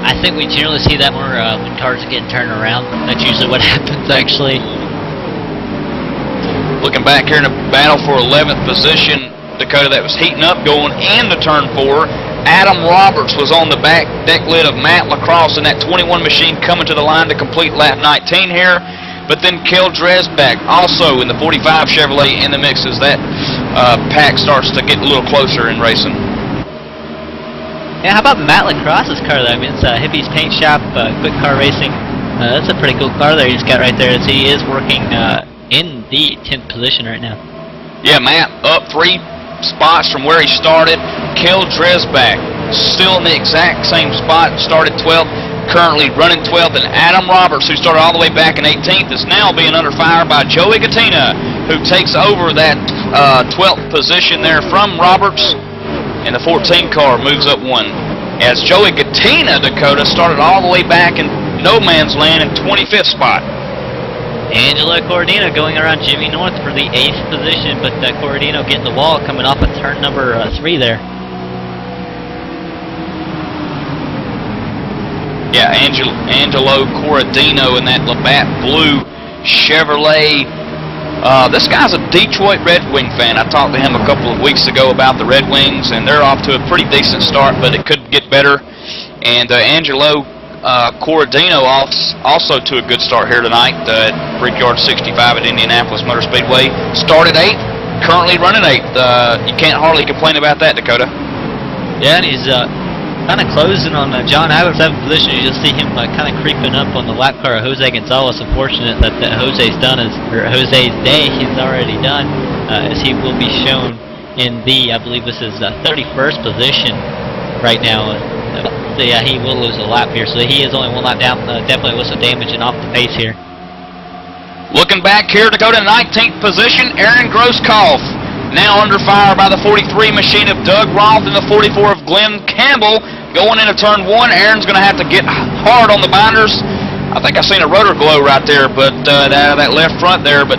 I think we generally see that more when cars are getting turned around. That's usually what happens, actually. Looking back here in a battle for 11th position, Dakota, that was heating up going into turn 4. Adam Roberts was on the back deck lid of Matt LaCrosse in that 21 machine coming to the line to complete lap 19 here. But then Kel Dresbach also in the 45 Chevrolet in the mix as that pack starts to get a little closer in racing. Yeah, how about Matt LaCrosse's car though? I mean, it's Hippie's Paint Shop, Quick Car Racing. That's a pretty cool car there he's got right there, as he is working in the 10th position right now. Yeah, Matt up 3 spots from where he started. Kel Dresbach still in the exact same spot, started 12th, currently running 12th, and Adam Roberts, who started all the way back in 18th, is now being under fire by Joey Gattina, who takes over that 12th position there from Roberts, and the 14 car moves up 1. As Joey Gattina, Dakota, started all the way back in no man's land in 25th spot. Angelo Corradino going around Jimmy North for the 8th position, but Corradino getting the wall coming off of turn number 3 there. Yeah, Angelo Corradino in that Labatt Blue Chevrolet. This guy's a Detroit Red Wing fan. I talked to him a couple of weeks ago about the Red Wings, and they're off to a pretty decent start, but it could get better. And Angelo Corradino also to a good start here tonight at Brickyard 65 at Indianapolis Motor Speedway. Started 8th, currently running 8th. You can't hardly complain about that, Dakota. Yeah, and he's kind of closing on John Abbott's 7th position. You just see him kind of creeping up on the lap car of Jose Gonzalez. Unfortunate that Jose's day is already done, as he will be shown in the, I believe this is 31st position right now. So yeah, he will lose a lap here. So he is only 1 lap down. Definitely with some damage and off the pace here. Looking back here, Dakota, 19th position, Aaron Grosskopf. Now under fire by the 43 machine of Doug Roth and the 44 of Glenn Campbell. Going into turn 1, Aaron's going to have to get hard on the binders. I think I seen a rotor glow right there, but out of that left front there. But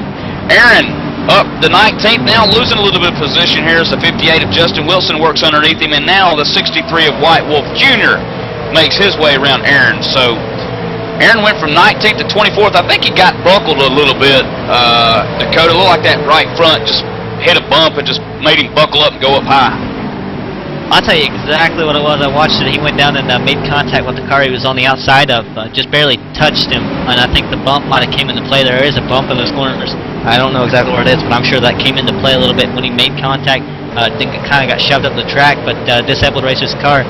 Aaron up the 19th, now losing a little bit of position here as the 58 of Justin Wilson works underneath him, and now the 63 of White Wolf Jr. makes his way around Aaron. So Aaron went from 19th to 24th. I think he got buckled a little bit. Dakota, looked like that right front just hit a bump and just made him buckle up and go up high. I'll tell you exactly what it was. I watched it. He went down and made contact with the car he was on the outside of. Just barely touched him, and I think the bump might have came into play. There is a bump in those corners. I don't know exactly where it is, but I'm sure that came into play a little bit when he made contact. I think it kind of got shoved up the track, but Disabled Racers car,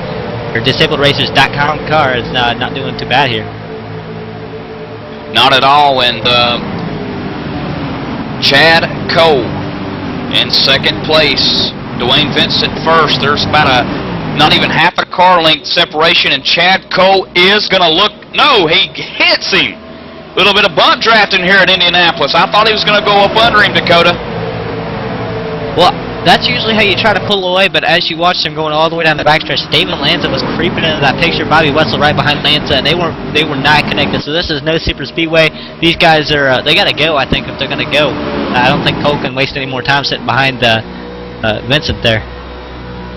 or DisabledRacers.com car is not doing too bad here. Not at all, and Chad Cole in 2nd place. Dwayne Vincent first. There's about not even half a car length separation, and Chad Cole is going to look. No, he hits him. A little bit of bunt drafting here at Indianapolis. I thought he was going to go up under him, Dakota. Well, that's usually how you try to pull away, but as you watched him going all the way down the backstretch, David Lanza was creeping into that picture. Bobby Wessel right behind Lanza, and they were not connected. So this is no super speedway. These guys are they got to go. I think if they're going to go, I don't think Cole can waste any more time sitting behind Vincent there.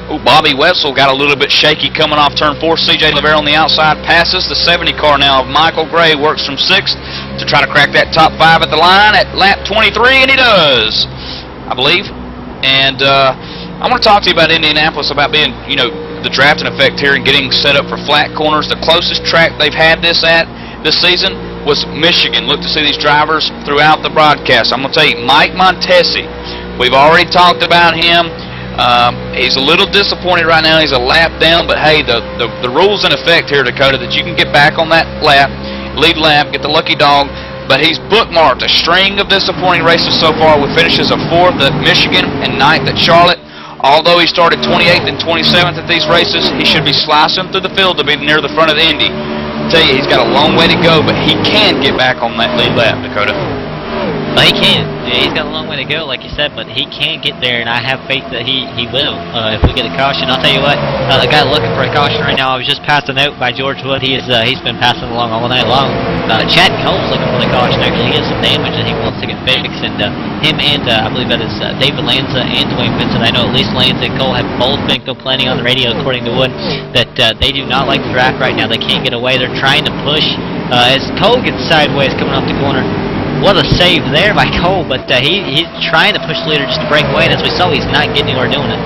Oh, Bobby Wessel got a little bit shaky coming off turn 4. C.J. LeVere on the outside passes the 70 car now of Michael Gray. Works from 6th to try to crack that top 5 at the line at lap 23, and he does, I believe. And I want to talk to you about Indianapolis, about being, you know, the drafting effect here and getting set up for flat corners. The closest track they've had this season was Michigan. Look to see these drivers throughout the broadcast. I'm going to tell you, Mike Montesi, we've already talked about him. He's a little disappointed right now. He's a lap down, but hey, the rule's in effect here, Dakota, that you can get back on that lap, lead lap, get the lucky dog. But he's bookmarked a string of disappointing races so far with finishes of 4th at Michigan and 9th at Charlotte. Although he started 28th and 27th at these races, he should be slicing through the field to be near the front of the Indy. I tell you, he's got a long way to go, but he can get back on that lead lap, Dakota. Well, he can. Yeah, he's got a long way to go, like you said, but he can get there, and I have faith that he will if we get a caution. I'll tell you what, the guy looking for a caution right now, I was just passed a note by George Wood. He's been passing along all night long. Chad Cole's looking for the caution. Actually, he has some damage that he wants to get fixed, and him and I believe that is David Lanza and Dwayne Vincent. I know at least Lanza and Cole have both been complaining on the radio, according to Wood, that they do not like the track right now. They can't get away. They're trying to push as Cole gets sideways coming off the corner. What a save there by Cole, but he's trying to push the leader just to break away, and as we saw, he's not getting anywhere doing it.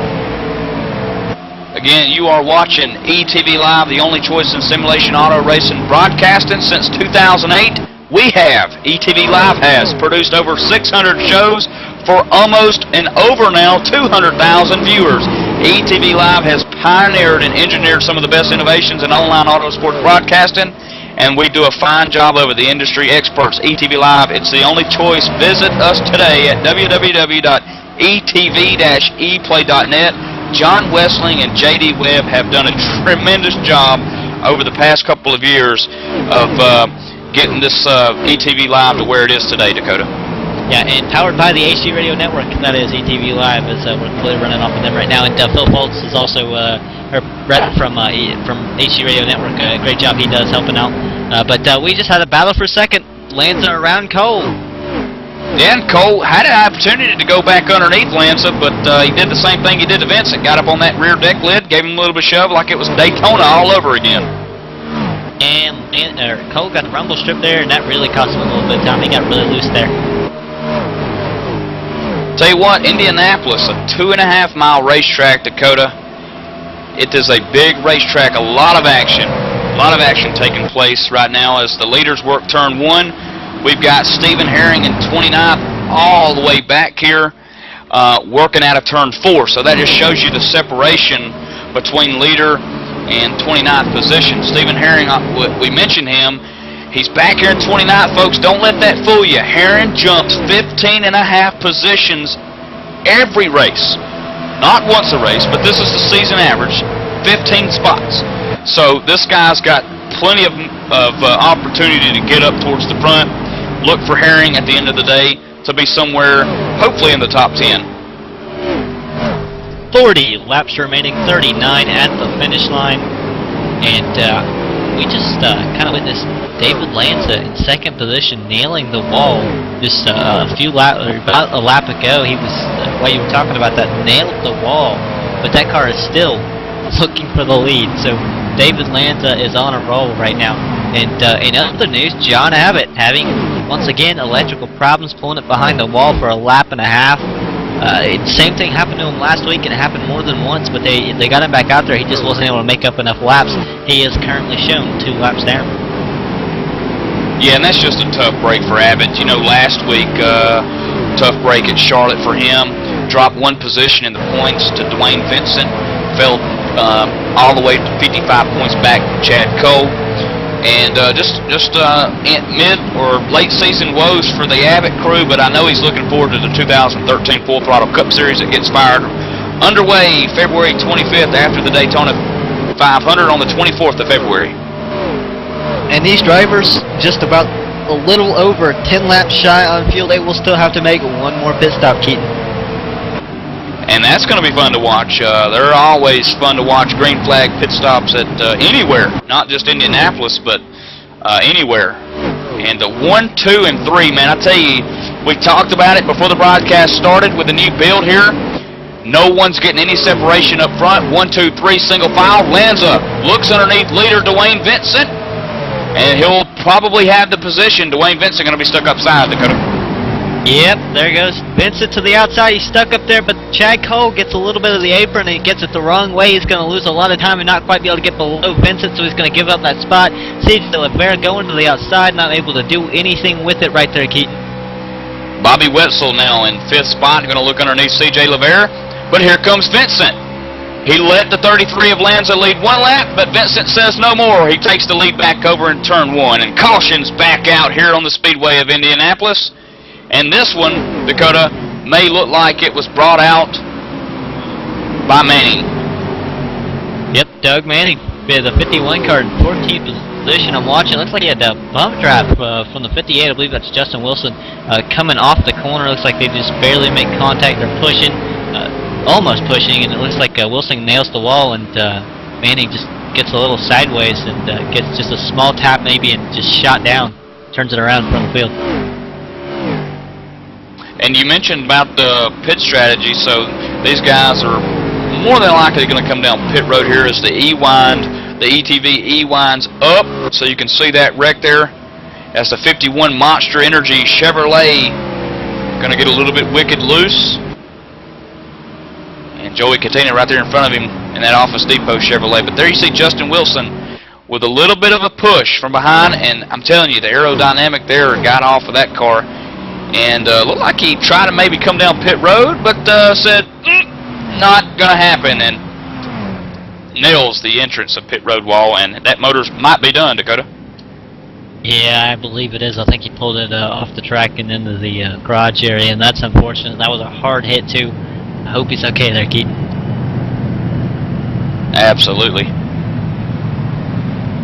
Again, you are watching ETV Live, the only choice in simulation auto racing broadcasting since 2008. We have, ETV Live has produced over 600 shows for almost and over now 200,000 viewers. ETV Live has pioneered and engineered some of the best innovations in online auto sports broadcasting, and we do a fine job over the industry experts. ETV Live, it's the only choice. Visit us today at www.etv-eplay.net. John Wessling and J.D. Webb have done a tremendous job over the past couple of years of getting this ETV Live to where it is today, Dakota. Yeah, and powered by the HD Radio Network, that is ETV Live, as we're clearly running off of them right now. And Phil Foltz is also Brett from HD Radio Network. Great job he does helping out. But we just had a battle for second. Lanza around Cole. Yeah, and Cole had an opportunity to go back underneath Lanza, but he did the same thing he did to Vincent. Got up on that rear deck lid, gave him a little bit of shove like it was Daytona all over again. And Cole got the rumble strip there, and that really cost him a little bit of time. He got really loose there. Tell you what, Indianapolis, a 2.5-mile racetrack, Dakota. It is a big racetrack, a lot of action taking place right now as the leaders work turn 1. We've got Stephen Herring in 29th all the way back here working out of turn 4. So that just shows you the separation between leader and 29th position. Stephen Herring, we mentioned him. He's back here in 29th, folks. Don't let that fool you. Herring jumps 15.5 positions every race. Not once a race, but this is the season average, 15 spots. So this guy's got plenty of opportunity to get up towards the front. Look for Herring at the end of the day to be somewhere, hopefully in the top 10. 40 laps remaining, 39 at the finish line. And we just kind of witnessed David Lanza in second position, nailing the wall just about a lap ago. He was, while you were talking about that, nailed the wall, but that car is still looking for the lead. So David Lanza is on a roll right now. And in other news, John Abbott having, once again, electrical problems, pulling it behind the wall for a lap and a half. Same thing happened to him last week, and it happened more than once, but they got him back out there. He just wasn't able to make up enough laps. He is currently shown 2 laps down. Yeah, and that's just a tough break for Abbott. You know, last week, tough break at Charlotte for him. Dropped 1 position in the points to Dwayne Vincent. Fell all the way to 55 points back to Chad Cole. And just mid or late season woes for the Abbott crew, but I know he's looking forward to the 2013 Full Throttle Cup Series that gets fired underway February 25th after the Daytona 500 on the 24th of February. And these drivers, just about a little over 10 laps shy on fuel, they will still have to make 1 more pit stop, Keaton. And that's going to be fun to watch. They're always fun to watch green flag pit stops at anywhere, not just Indianapolis, but anywhere. And the 1, 2, and 3, man, I tell you, we talked about it before the broadcast started with the new build here. No one's getting any separation up front. 1, 2, 3, single file. Lanza looks underneath leader Dwayne Vincent, and he'll probably have the position. Dwayne Vincent going to be stuck upside, Dakota. Yep, there goes Vincent to the outside. He's stuck up there, but Chad Cole gets a little bit of the apron and he gets it the wrong way. He's going to lose a lot of time and not quite be able to get below Vincent, so he's going to give up that spot. CJ Rivera going to the outside, not able to do anything with it right there, Keaton. Bobby Wetzel now in 5th spot, going to look underneath C.J. Rivera, but here comes Vincent. He let the 33 of Lanza lead 1 lap, but Vincent says no more. He takes the lead back over in turn 1, and caution's back out here on the Speedway of Indianapolis. And this one, Dakota, may look like it was brought out by Manning. Yep, Doug Manning, the 51 car in 14th position. I'm watching. Looks like he had a bump drive from the 58. I believe that's Justin Wilson coming off the corner. Looks like they just barely make contact. They're pushing, almost pushing, and it looks like Wilson nails the wall, and Manning just gets a little sideways and gets just a small tap maybe and just shot down. Turns it around from the field. And you mentioned about the pit strategy, so these guys are more than likely going to come down pit road here as the E-wind, the ETV E-winds up, so you can see that wreck there. As the 51 Monster Energy Chevrolet going to get a little bit wicked loose. And Joey Catena right there in front of him in that Office Depot Chevrolet. But there you see Justin Wilson with a little bit of a push from behind, and I'm telling you, the aerodynamic there got off of that car. And looked like he tried to maybe come down pit road, but said, not going to happen, and nails the entrance of pit road wall, and that motor might be done, Dakota. Yeah, I believe it is. I think he pulled it off the track and into the garage area, and that's unfortunate. That was a hard hit, too. I hope he's okay there, Keaton. Absolutely.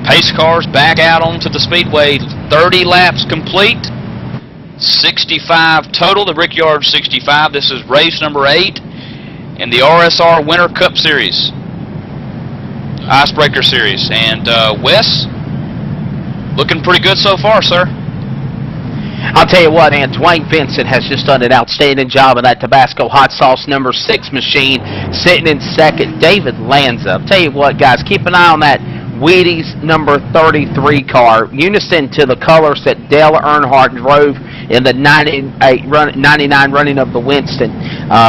Pace cars back out onto the Speedway. 30 laps complete. 65 total, the Brickyard 65. This is race number 8 in the RSR Winter Cup Series, Icebreaker Series. And Wes, looking pretty good so far, sir. I'll tell you what, and Dwayne Vincent has just done an outstanding job of that Tabasco Hot Sauce number 6 machine, sitting in second. David Lanza. I'll tell you what, guys, keep an eye on that Wheaties number 33 car, unison to the colors that Dale Earnhardt drove in the 99 running of the Winston,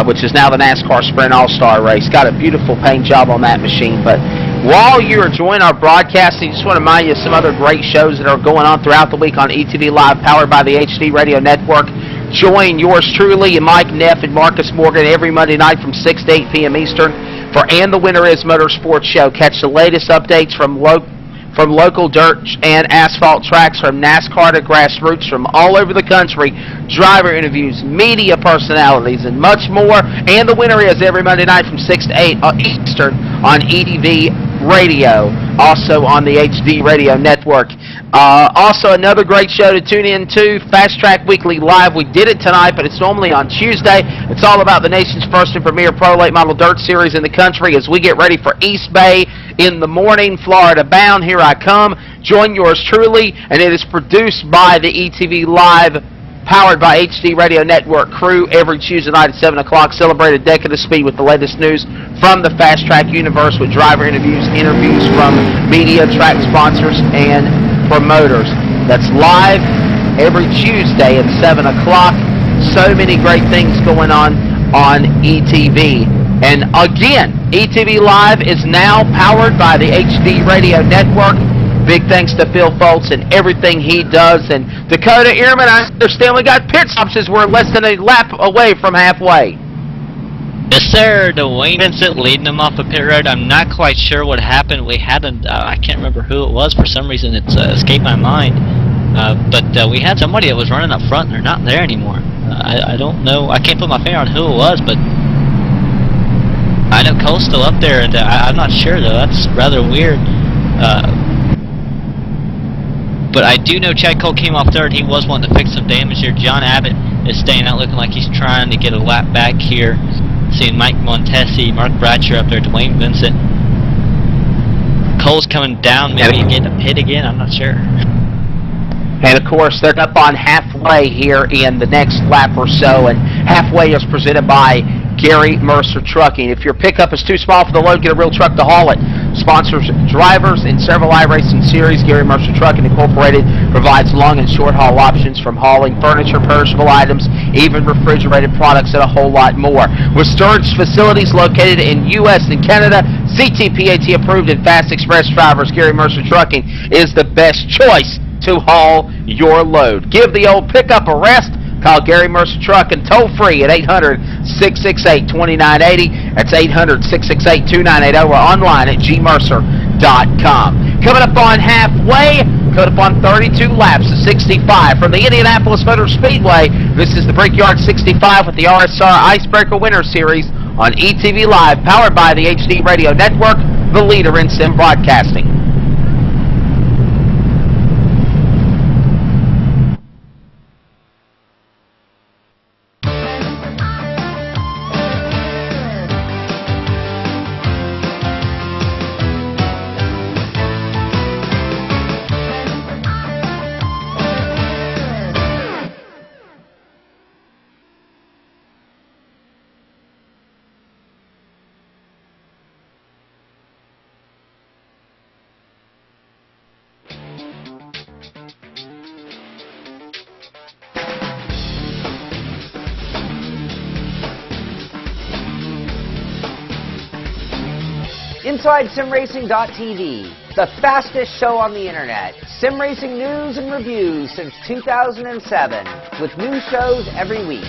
which is now the NASCAR Sprint All-Star race. Got a beautiful paint job on that machine. But while you're enjoying our broadcasting, just want to remind you of some other great shows that are going on throughout the week on ETV Live, powered by the HD Radio Network. Join yours truly and Mike Neff and Marcus Morgan every Monday night from 6 to 8 p.m. Eastern for And the Winner Is Motorsports Show. Catch the latest updates from local dirt and asphalt tracks, from NASCAR to grassroots, from all over the country, driver interviews, media personalities, and much more. And the Winner Is every Monday night from 6 to 8 Eastern on ETV Radio, also on the HD Radio Network. Also, another great show to tune in to, Fast Track Weekly Live. We did it tonight, but it's normally on Tuesday. It's all about the nation's first and premier Pro Late Model Dirt Series in the country as we get ready for East Bay in the morning, Florida bound. Here I come. Join yours truly, and it is produced by the ETV Live, powered by HD Radio Network crew every Tuesday night at 7 o'clock. Celebrate a decade of speed with the latest news from the Fast Track universe, with driver interviews from media, track sponsors, and promoters. That's live every Tuesday at 7 o'clock. So many great things going on ETV. And again, ETV Live is now powered by the HD Radio Network. Big thanks to Phil Foltz and everything he does. And Dakota Ehrman, I understand we got pit stops as we're less than a lap away from halfway. Yes, sir. Dwayne Vincent leading them off the pit road. I'm not quite sure what happened. We had I can't remember who it was. For some reason, it's escaped my mind. But we had somebody that was running up front, and they're not there anymore. I don't know. I can't put my finger on who it was, but I know Cole's still up there, and I'm not sure, though. That's rather weird. But I do know Chad Cole came off third. He was wanting to fix some damage here. John Abbott is staying out, looking like he's trying to get a lap back here. Seeing Mike Montesi, Mark Bratcher up there, Dwayne Vincent. Cole's coming down, maybe getting a pit again. I'm not sure. And of course, they're up on halfway here in the next lap or so. And halfway is presented by Gary Mercer Trucking. If your pickup is too small for the load, get a real truck to haul it. Sponsors drivers in several iRacing series. Gary Mercer Trucking Incorporated provides long and short haul options from hauling furniture, perishable items, even refrigerated products, and a whole lot more. With storage facilities located in U.S. and Canada, CTPAT approved and fast express drivers, Gary Mercer Trucking is the best choice to haul your load. Give the old pickup a rest. Call Gary Mercer Trucking toll free at 800-668-2980. That's 800-668-2980 or online at gmercer.com. Coming up on halfway, coming up on 32 laps of 65 from the Indianapolis Motor Speedway. This is the Brickyard 65 with the RSR Icebreaker Winter Series on ETV Live, powered by the HD Radio Network, the leader in sim broadcasting. InsideSimRacing.tv, the fastest show on the internet. Sim racing news and reviews since 2007, with new shows every week.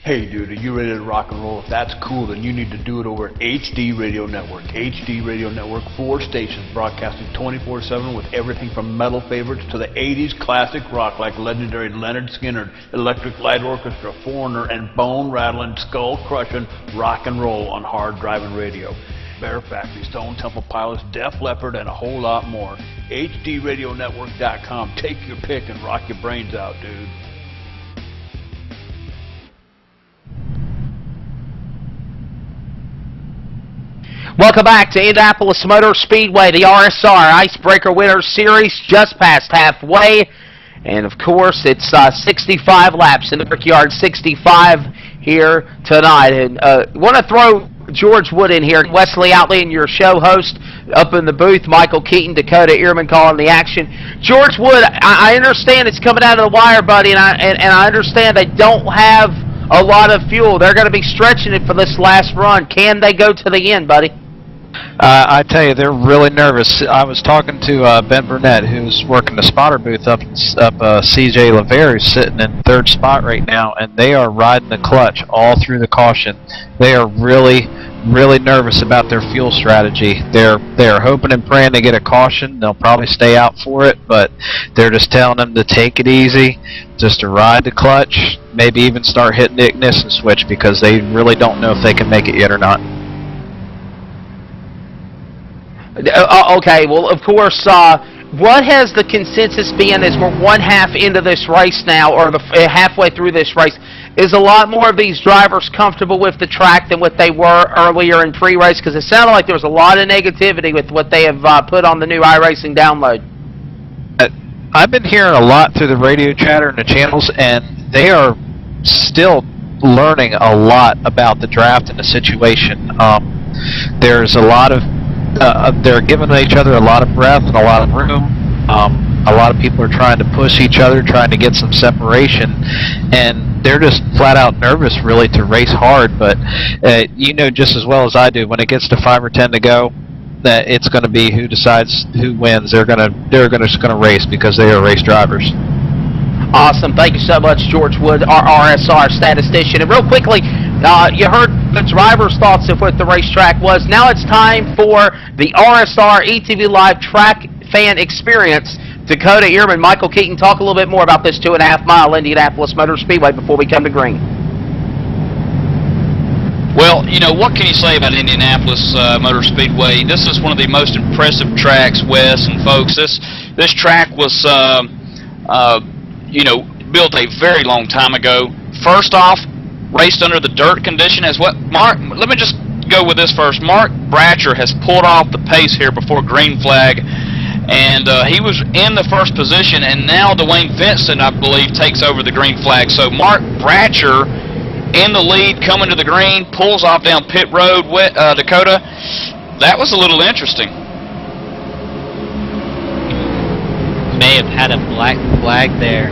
Hey dude, are you ready to rock and roll? If that's cool, then you need to do it over at HD Radio Network. HD Radio Network, 4 stations broadcasting 24/7 with everything from metal favorites to the 80s classic rock like legendary Leonard Skinner, Electric Light Orchestra, Foreigner, and bone-rattling, skull-crushing rock and roll on hard driving radio. Bear Factory, Stone Temple Pilots, Def Leppard, and a whole lot more. HDRadionetwork.com. Take your pick and rock your brains out, dude. Welcome back to Indianapolis Motor Speedway, the RSR Icebreaker Winter Series, just past halfway. And, of course, it's 65 laps in the Brickyard 65 here tonight. And want to throw George Wood in here. Wesley Outley and your show host up in the booth. Michael Keaton, Dakota Ehrman calling the action. George Wood, I understand it's coming out of the wire, buddy, and I understand they don't have a lot of fuel. They're going to be stretching it for this last run. Can they go to the end, buddy? I tell you, they're really nervous. I was talking to Ben Burnett, who's working the spotter booth up CJ LeVere, who's sitting in 3rd spot right now, and they are riding the clutch all through the caution. They are really nervous about their fuel strategy. They're hoping and praying they get a caution. They'll probably stay out for it, but they're just telling them to take it easy, just to ride the clutch, maybe even start hitting the ignition switch, because they really don't know if they can make it yet or not. Okay, well, of course, what has the consensus been as we're one half into this race now, or halfway through this race? Is a lot more of these drivers comfortable with the track than what they were earlier in pre-race? Because it sounded like there was a lot of negativity with what they have put on the new iRacing download. I've been hearing a lot through the radio chatter and the channels, and they are still learning a lot about the draft and the situation. There's a lot of they're giving each other a lot of breath and a lot of room. A lot of people are trying to push each other, trying to get some separation, and they're just flat out nervous really to race hard. But you know just as well as I do, when it gets to 5 or 10 to go, that it's going to be who decides who wins. They're just going to race because they are race drivers. Awesome. Thank you so much, George Wood, our RSR statistician. And real quickly, you heard the driver's thoughts of what the racetrack was. Now it's time for the RSR ETV Live Track Fan Experience. Dakota Ehrman, Michael Keaton, talk a little bit more about this 2.5-mile Indianapolis Motor Speedway before we come to green. Well, you know, what can you say about Indianapolis Motor Speedway? This is one of the most impressive tracks, Wes and folks. This track was, you know, built a very long time ago. First off, raced under the dirt condition as what, Mark, let me just go with this first. Mark Bratcher has pulled off the pace here before green flag, and he was in the first position, and now Dwayne Vincent, I believe, takes over the green flag. So Mark Bratcher in the lead, coming to the green, pulls off down pit road, Dakota. That was a little interesting. May have had a black flag there,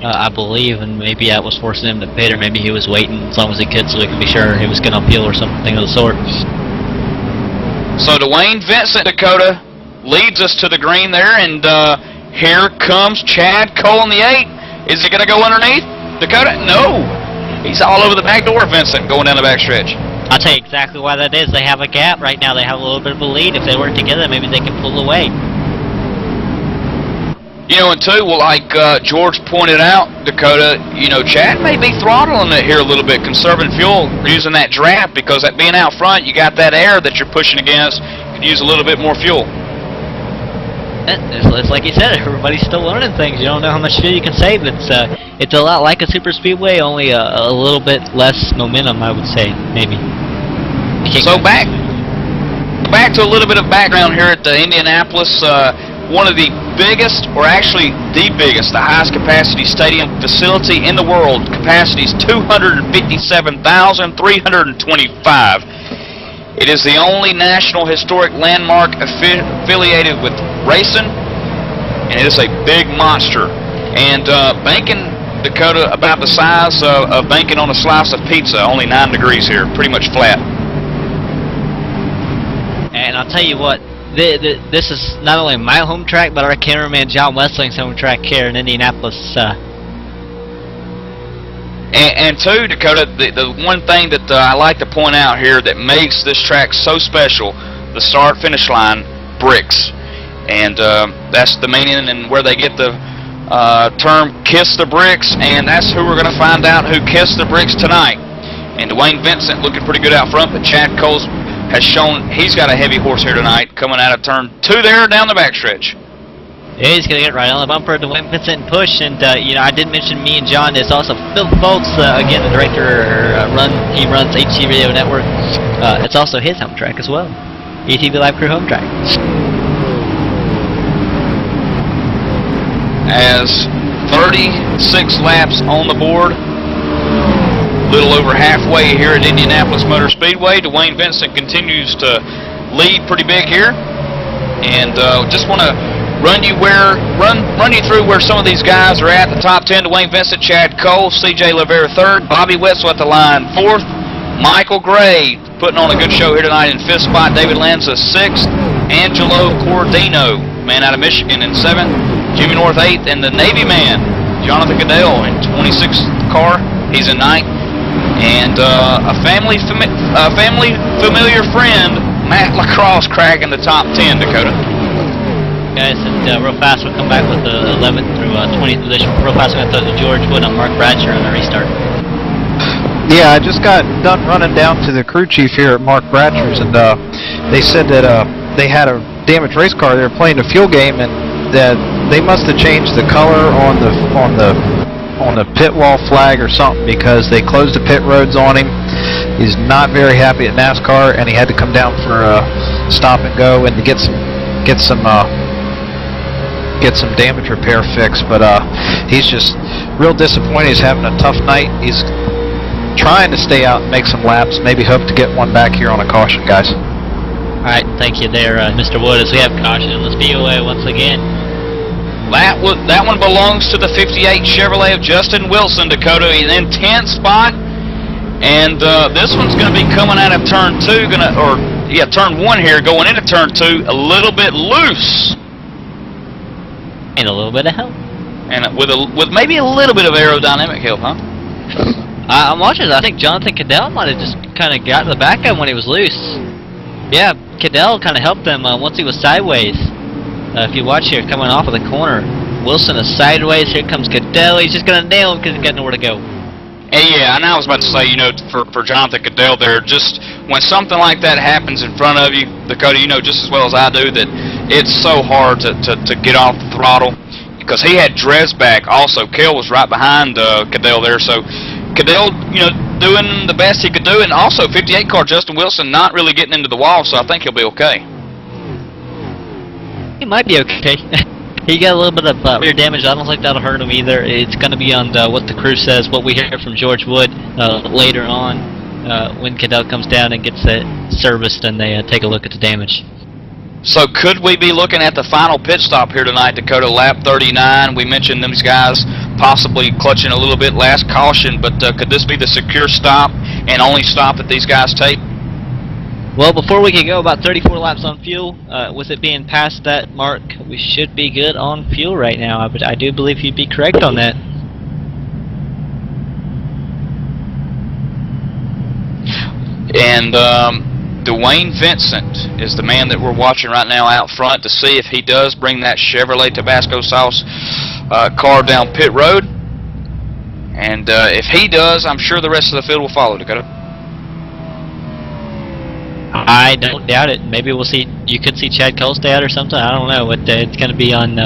I believe, and maybe that was forcing him to pit, or maybe he was waiting as long as he could so he could be sure he was going to appeal or something of the sort. So Dwayne Vincent, Dakota, leads us to the green there, and here comes Chad Cole in the 8. Is he going to go underneath, Dakota? No. He's all over the back door, Vincent, going down the back stretch. I'll tell you exactly why that is. They have a gap right now. They have a little bit of a lead. If they work together, maybe they can pull away. You know, and too, well, like George pointed out, Dakota, you know, Chad may be throttling it here a little bit, conserving fuel, using that draft, because that being out front, you got that air that you're pushing against. You can use a little bit more fuel. It's like you said, everybody's still learning things. You don't know how much fuel you can save. It's a lot like a super speedway, only a little bit less momentum, I would say, maybe. So back to a little bit of background here at the Indianapolis. One of the biggest, or actually the biggest, the highest capacity stadium facility in the world. Capacity is 257,325. It is the only national historic landmark affiliated with racing, and it is a big monster. And banking, Dakota, about the size of banking on a slice of pizza, only 9 degrees here, pretty much flat. And I'll tell you what, this is not only my home track, but our cameraman John Wesling's home track here in Indianapolis. And too, Dakota, the one thing that I like to point out here that makes this track so special, the start-finish line, bricks. And that's the meaning and where they get the term kiss the bricks, and that's who we're going to find out who kissed the bricks tonight. And Dwayne Vincent looking pretty good out front, but Chad Cole has shown he's got a heavy horse here tonight, coming out of turn 2 there down the backstretch. Yeah, he's going to get right on the bumper to Dwayne Vincent and push. And, you know, I did mention me and John. There's also Phil Foltz, again, the director, he runs HC Radio Network. It's also his home track as well. ETV Live Crew home track. As 36 laps on the board, little over halfway here at Indianapolis Motor Speedway. Dwayne Vincent continues to lead pretty big here, and just want to run you through where some of these guys are at. The top 10: Dwayne Vincent, Chad Cole, C.J. Lavere 3rd, Bobby Wetzel at the line 4th, Michael Gray putting on a good show here tonight in 5th spot, David Lanza 6th, Angelo Cordino, man out of Michigan, in 7th, Jimmy North 8th, and the Navy man Jonathan Goodell in 26th car, he's in 9th. And a family familiar friend, Matt LaCrosse, cracking the top 10, Dakota. Guys, and real fast we'll come back with the 11th through 20th position. Real fast we're going to throw to George Wood on Mark Bratcher on the restart. Yeah, I just got done running down to the crew chief here at Mark Bratcher's, and they said that they had a damaged race car. They were playing a fuel game, and that they must have changed the color on the pit wall flag or something, because they closed the pit roads on him. He's not very happy at NASCAR, and he had to come down for a stop and go and to get some damage repair fixed. But he's just real disappointed. He's having a tough night. He's trying to stay out and make some laps. Maybe hope to get one back here on a caution, guys. All right, thank you there, Mr. Wood, as we have caution in the Speedway once again. That one belongs to the 58 Chevrolet of Justin Wilson, Dakota, in 10th spot. And this one's going to be coming out of turn 2, turn 1 here, going into turn 2, a little bit loose. And a little bit of help. And with maybe a little bit of aerodynamic help, huh? I'm watching. I think Jonathan Cadell might have just kind of got the back of him when he was loose. Yeah, Cadell kind of helped him once he was sideways. If you watch here, coming off of the corner, Wilson is sideways. Here comes Cadell. He's just going to nail him because he's got nowhere to go. And yeah, and I was about to say, you know, for Jonathan Cadell there, just when something like that happens in front of you, Dakota, you know just as well as I do that it's so hard to get off the throttle, because he had Dres back also. Kel was right behind Cadell there, so Cadell, you know, doing the best he could do, and also 58 car Justin Wilson not really getting into the wall, so I think he'll be okay. He might be okay. He got a little bit of rear damage. I don't think that'll hurt him either. It's going to be on what the crew says, what we hear from George Wood later on when Cadell comes down and gets it serviced and they take a look at the damage. So could we be looking at the final pit stop here tonight, Dakota, lap 39? We mentioned these guys possibly clutching a little bit last caution, but could this be the secure stop and only stop that these guys take? Well, before we can go, about 34 laps on fuel. With it being past that mark, we should be good on fuel right now. But I do believe you'd be correct on that. And Dwayne Vincent is the man that we're watching right now out front to see if he does bring that Chevrolet Tabasco sauce car down pit road. And if he does, I'm sure the rest of the field will follow, Dakota. I don't doubt it. Maybe we'll see. You could see Chad Cole stay out or something. I don't know. It's going to be on.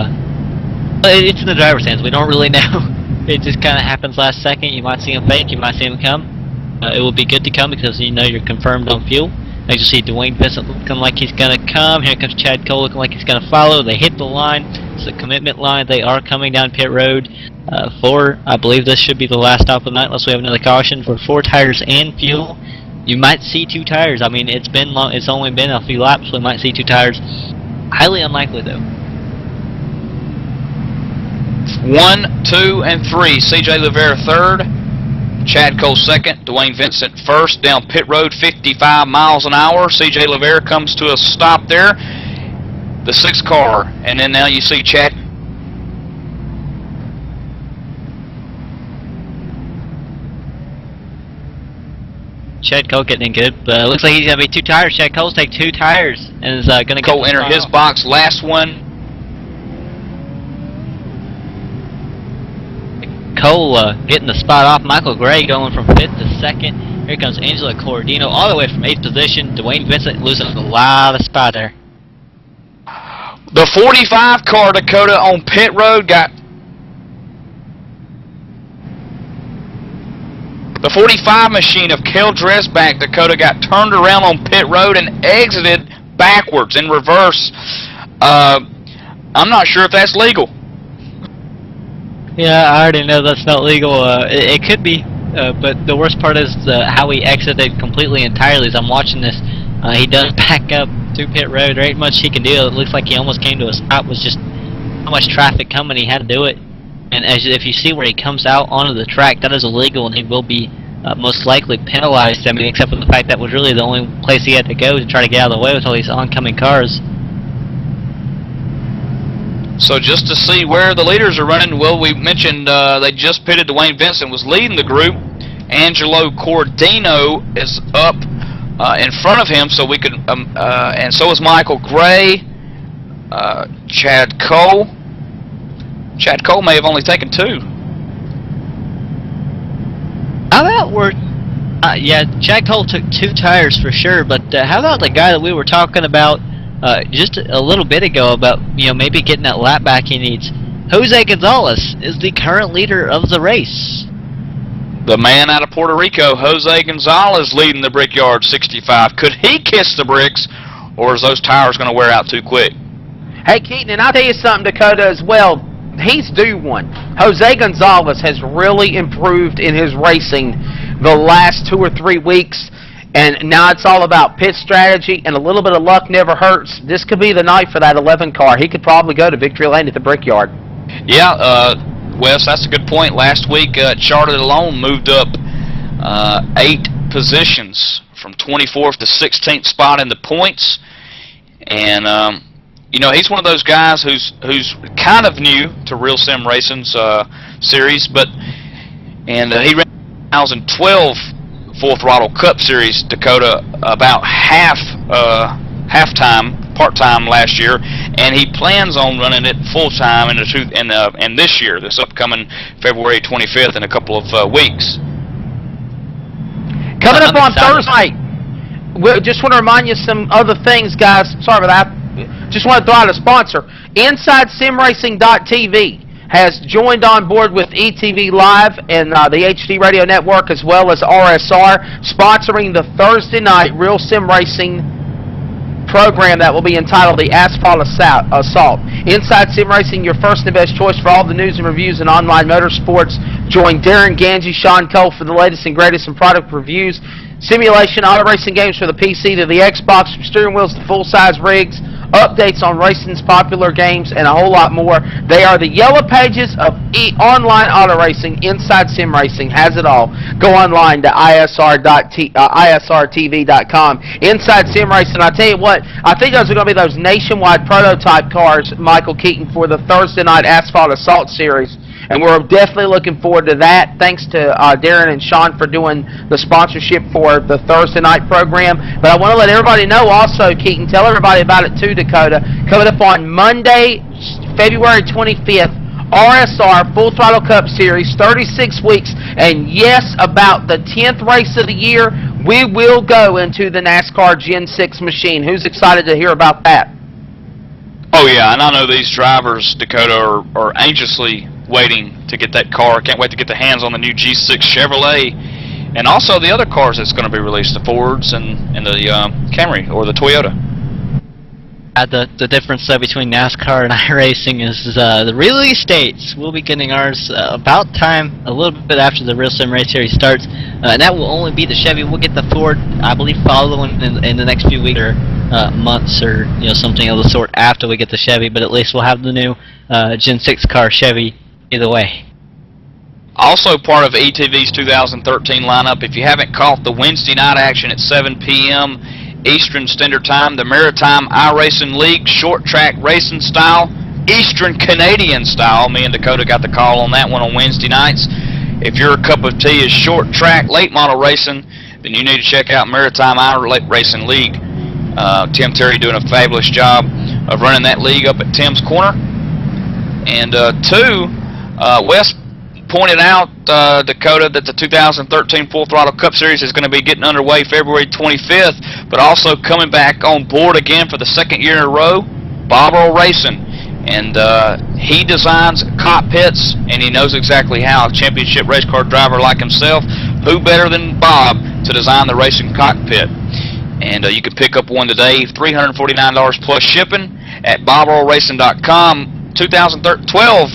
It's in the driver's hands. We don't really know. It just kind of happens last second. You might see him fake. You might see him come. It will be good to come because you know you're confirmed on fuel. As you see, Dwayne Vincent looking like he's going to come. Here comes Chad Cole looking like he's going to follow. They hit the line. It's a commitment line. They are coming down pit road for, I believe this should be the last stop of the night unless we have another caution, for 4 tires and fuel. You might see 2 tires. I mean, it's been long. It's only been a few laps. We might see 2 tires. Highly unlikely, though. 1, 2, and 3. C.J. Rivera third. Chad Cole second. Dwayne Vincent first. Down pit road, 55 miles an hour. C.J. Rivera comes to a stop there. The 6th car, and then now you see Chad. Chad Cole getting in good, but it looks like he's going to be 2 tires. Chad Cole's take 2 tires and is going to Cole enter his box. Last one. Cole getting the spot off. Michael Gray going from 5th to 2nd. Here comes Angelo Cordino all the way from 8th position. Dwayne Vincent losing a lot of spot there. The 45 car, Dakota, on pit road got... The 45 machine of Kel Dresbach, Dakota, got turned around on pit road and exited backwards in reverse. I'm not sure if that's legal. Yeah, I already know that's not legal. It could be, but the worst part is how he exited completely entirely. As I'm watching this, he does back up to pit road. There ain't much he can do. It looks like he almost came to a stop. It was just how much traffic coming, he had to do it. And if you see where he comes out onto the track, that is illegal, and he will be most likely penalized. I mean, except for the fact that was really the only place he had to go to try to get out of the way with all these oncoming cars. So just to see where the leaders are running, well, we mentioned they just pitted. Dwayne Vincent was leading the group. Angelo Cordino is up in front of him, so we could, and so is Michael Gray, Chad Cole. Chad Cole may have only taken 2. How about yeah, Chad Cole took 2 tires for sure, but how about the guy that we were talking about just a little bit ago about, you know, maybe getting that lap back he needs? Jose Gonzalez is the current leader of the race. The man out of Puerto Rico, Jose Gonzalez, leading the Brickyard 65. Could he kiss the bricks, or is those tires going to wear out too quick? Hey, Keaton, and I'll tell you something, Dakota, as well. He's due one. Jose Gonzalez has really improved in his racing the last 2 or 3 weeks, and now it's all about pit strategy, and a little bit of luck never hurts. This could be the night for that 11 car. He could probably go to victory lane at the Brickyard. Yeah, Wes, that's a good point. Last week, Charlotte alone moved up 8 positions from 24th to 16th spot in the points, and you know, he's one of those guys who's kind of new to Real Sim Racing's series, but he ran 2012 Full Throttle Cup Series, Dakota, about half-time, part-time last year, and he plans on running it full-time in this year, this upcoming February 25th, in a couple of weeks. Coming up on Thursday, we just want to remind you some other things, guys. Sorry about that. Just want to throw out a sponsor. InsideSimRacing.tv. has joined on board with ETV Live and the HD Radio Network, as well as RSR, sponsoring the Thursday night Real Sim Racing program that will be entitled the Asphalt Assault. Inside Sim Racing, your first and best choice for all the news and reviews in online motorsports. Join Darren Ganji, Sean Cole for the latest and greatest in product reviews, simulation, auto racing games for the PC to the Xbox, from steering wheels to full-size rigs, updates on racing's popular games, and a whole lot more. They are the yellow pages of online auto racing. Inside Sim Racing has it all. Go online to isrtv.com. Inside Sim Racing, I tell you what, I think those are going to be those nationwide prototype cars, Michael Keaton, for the Thursday night Asphalt Assault Series. And we're definitely looking forward to that. Thanks to Darren and Sean for doing the sponsorship for the Thursday night program. But I want to let everybody know also, Keaton, tell everybody about it too, Dakota. Coming up on Monday, February 25th, RSR Full Throttle Cup Series, 36 weeks. And yes, about the 10th race of the year, we will go into the NASCAR Gen 6 machine. Who's excited to hear about that? Oh, yeah, and I know these drivers, Dakota, are anxiously waiting to get that car. Can't wait to get the hands on the new G6 Chevrolet, and also the other cars that's going to be released, the Fords and the Camry or the Toyota. The difference between NASCAR and iRacing is the release dates. We'll be getting ours about time, a little bit after the Real Sim Race Series starts, and that will only be the Chevy. We'll get the Ford, I believe, following in the next few weeks or months, or something of the sort after we get the Chevy. But at least we'll have the new Gen 6 car Chevy either way. Also part of ETV's 2013 lineup, if you haven't caught the Wednesday night action at 7 p.m. Eastern Standard Time, the Maritime iRacing League short track racing style, Eastern Canadian style. Me and Dakota got the call on that one on Wednesday nights. If your cup of tea is short track late model racing, then you need to check out Maritime iRacing League. Tim Terry doing a fabulous job of running that league up at Tim's Corner. And Wes pointed out, Dakota, that the 2013 Full Throttle Cup Series is going to be getting underway February 25th, but also coming back on board again for the second year in a row, Bob Earl Racing. And he designs cockpits, and he knows exactly how. A championship race car driver like himself, who better than Bob to design the racing cockpit? And you can pick up one today, $349 plus shipping at BobEarlRacing.com. 2012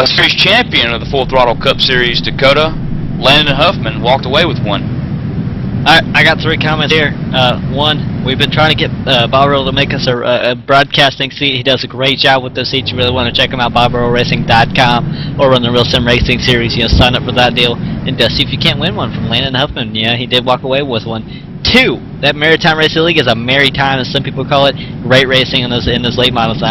Series champion of the Full Throttle Cup Series, Dakota, Landon Huffman, walked away with one. I got 3 comments here. One, we've been trying to get Bob Earl to make us a broadcasting seat. He does a great job with those seats. You really want to check him out, BobEarlRacing.com, or run the Real Sim Racing Series. Sign up for that deal and see if you can't win one from Landon Huffman. Yeah, he did walk away with one. 2, that Maritime Racing League is a merry time, as some people call it. Great racing in those late models.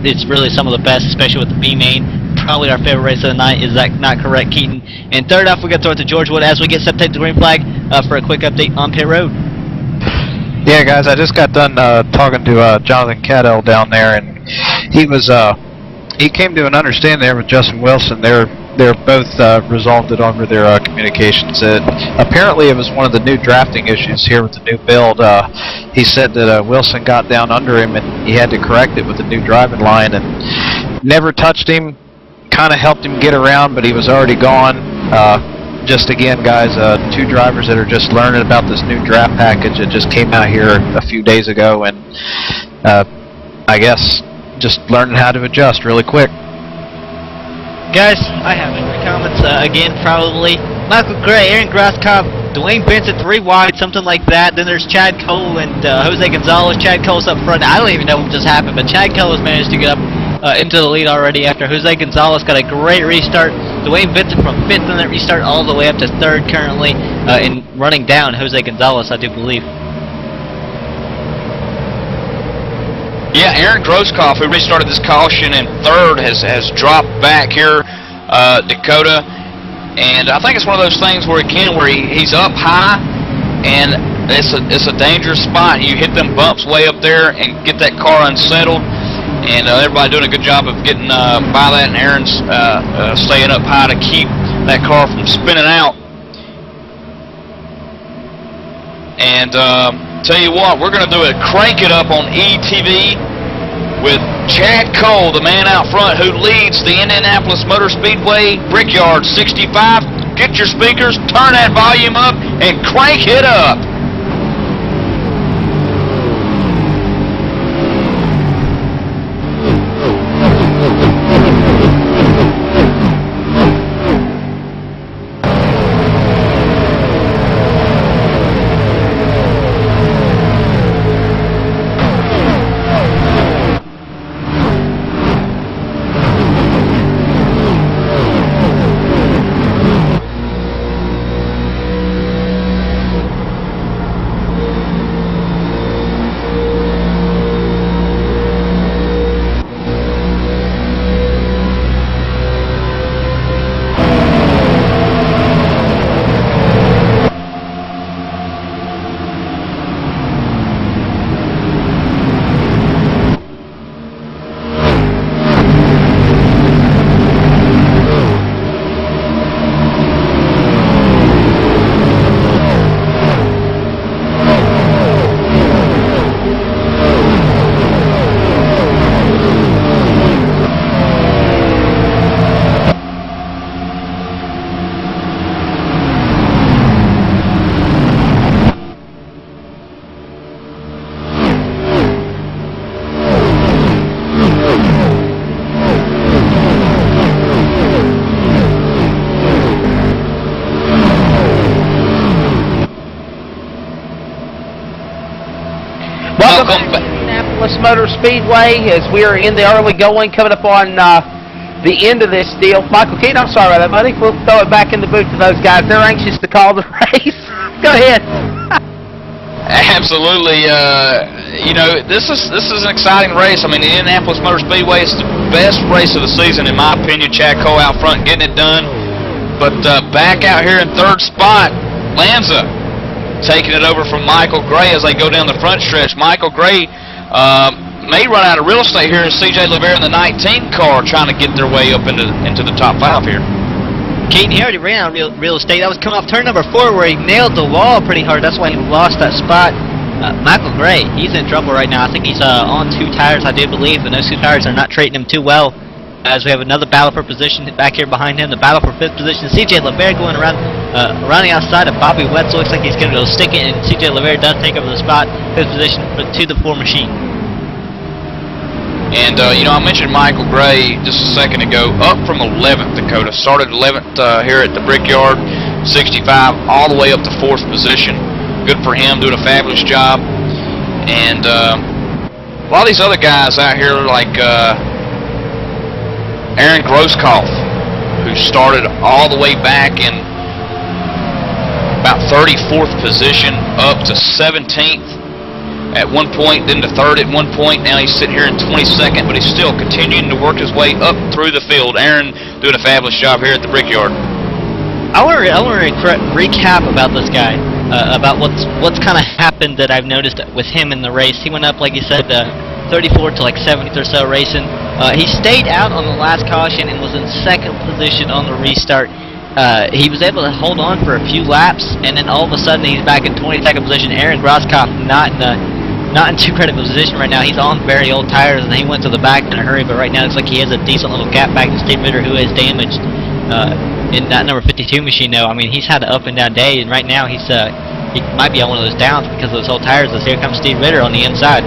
It's really some of the best, especially with the B-Main. Probably our favorite race of the night. Is that not correct, Keaton? And third off, we got to throw it to George Wood as we get set to take the green flag for a quick update on pit road. Yeah, guys, I just got done talking to Jonathan Cadell down there, and he came to an understanding there with Justin Wilson. They're both resolved it over their communications. Apparently, it was one of the new drafting issues here with the new build. He said that Wilson got down under him, and he had to correct it with the new driving line, and never touched him. Kind of helped him get around, but he was already gone. Just again, guys, 2 drivers that are just learning about this new draft package that just came out here a few days ago, and I guess just learning how to adjust really quick. Guys, I have 3 comments. Again, probably Michael Gray, Aaron Grosskopf, Dwayne Benson 3 wide, something like that. Then there's Chad Cole and Jose Gonzalez. Chad Cole's up front. I don't even know what just happened, but Chad Cole has managed to get up into the lead already after Jose Gonzalez got a great restart. Dwayne Benson from 5th in that restart all the way up to 3rd currently, and running down Jose Gonzalez, I do believe. Yeah, Aaron Grosskopf, who restarted this caution in 3rd, has dropped back here, Dakota. And I think it's one of those things where, again, where he's up high, and it's a dangerous spot. You hit them bumps way up there and get that car unsettled. And everybody doing a good job of getting by that, and Aaron's staying up high to keep that car from spinning out. And tell you what, we're going to do a crank it up on ETV with Chad Cole, the man out front who leads the Indianapolis Motor Speedway Brickyard 65. Get your speakers, turn that volume up, and crank it up. Welcome back to Indianapolis Motor Speedway as we are in the early going, coming up on the end of this deal. Michael Keaton, I'm sorry about that, buddy. We'll throw it back in the boot to those guys. They're anxious to call the race. Go ahead. Absolutely. You know, this is an exciting race. I mean, the Indianapolis Motor Speedway is the best race of the season, in my opinion. Chad Cole out front getting it done. But back out here in third spot, Lanza taking it over from Michael Gray as they go down the front stretch. Michael Gray may run out of real estate here as C.J. LeVere in the 19 car trying to get their way up into the top 5 here. Keaton, he already ran out of real estate. That was coming off turn number 4 where he nailed the wall pretty hard. That's why he lost that spot. Michael Gray, he's in trouble right now. I think he's on 2 tires, I do believe, and those 2 tires are not treating him too well. As we have another battle for position back here behind him, the battle for 5th position. C.J. LeVere going around, running outside of Bobby Wetzel. Looks like he's going to go stick it, and C.J. LeVere does take over the spot, 5th position to the 4 machine. And, you know, I mentioned Michael Gray just a second ago, up from 11th, Dakota. Started 11th here at the Brickyard, 65, all the way up to 4th position. Good for him, doing a fabulous job. And a lot of these other guys out here, like Aaron Grosskopf, who started all the way back in about 34th position, up to 17th. At one point, then to 3rd at one point. Now he's sitting here in 22nd, but he's still continuing to work his way up through the field. Aaron doing a fabulous job here at the Brickyard. I want to recap about this guy, about what's kind of happened that I've noticed with him in the race. He went up, like you said, 34th to like 70th or so racing. He stayed out on the last caution and was in 2nd position on the restart. He was able to hold on for a few laps, and then all of a sudden he's back in 22nd position. Aaron Grosskopf not in too critical position right now. He's on very old tires, and he went to the back in a hurry, but right now it looks like he has a decent little gap back to Steve Ritter, who is damaged in that number 52 machine, though. I mean, he's had an up-and-down day, and right now he might be on one of those downs because of those old tires, as here comes Steve Ritter on the inside.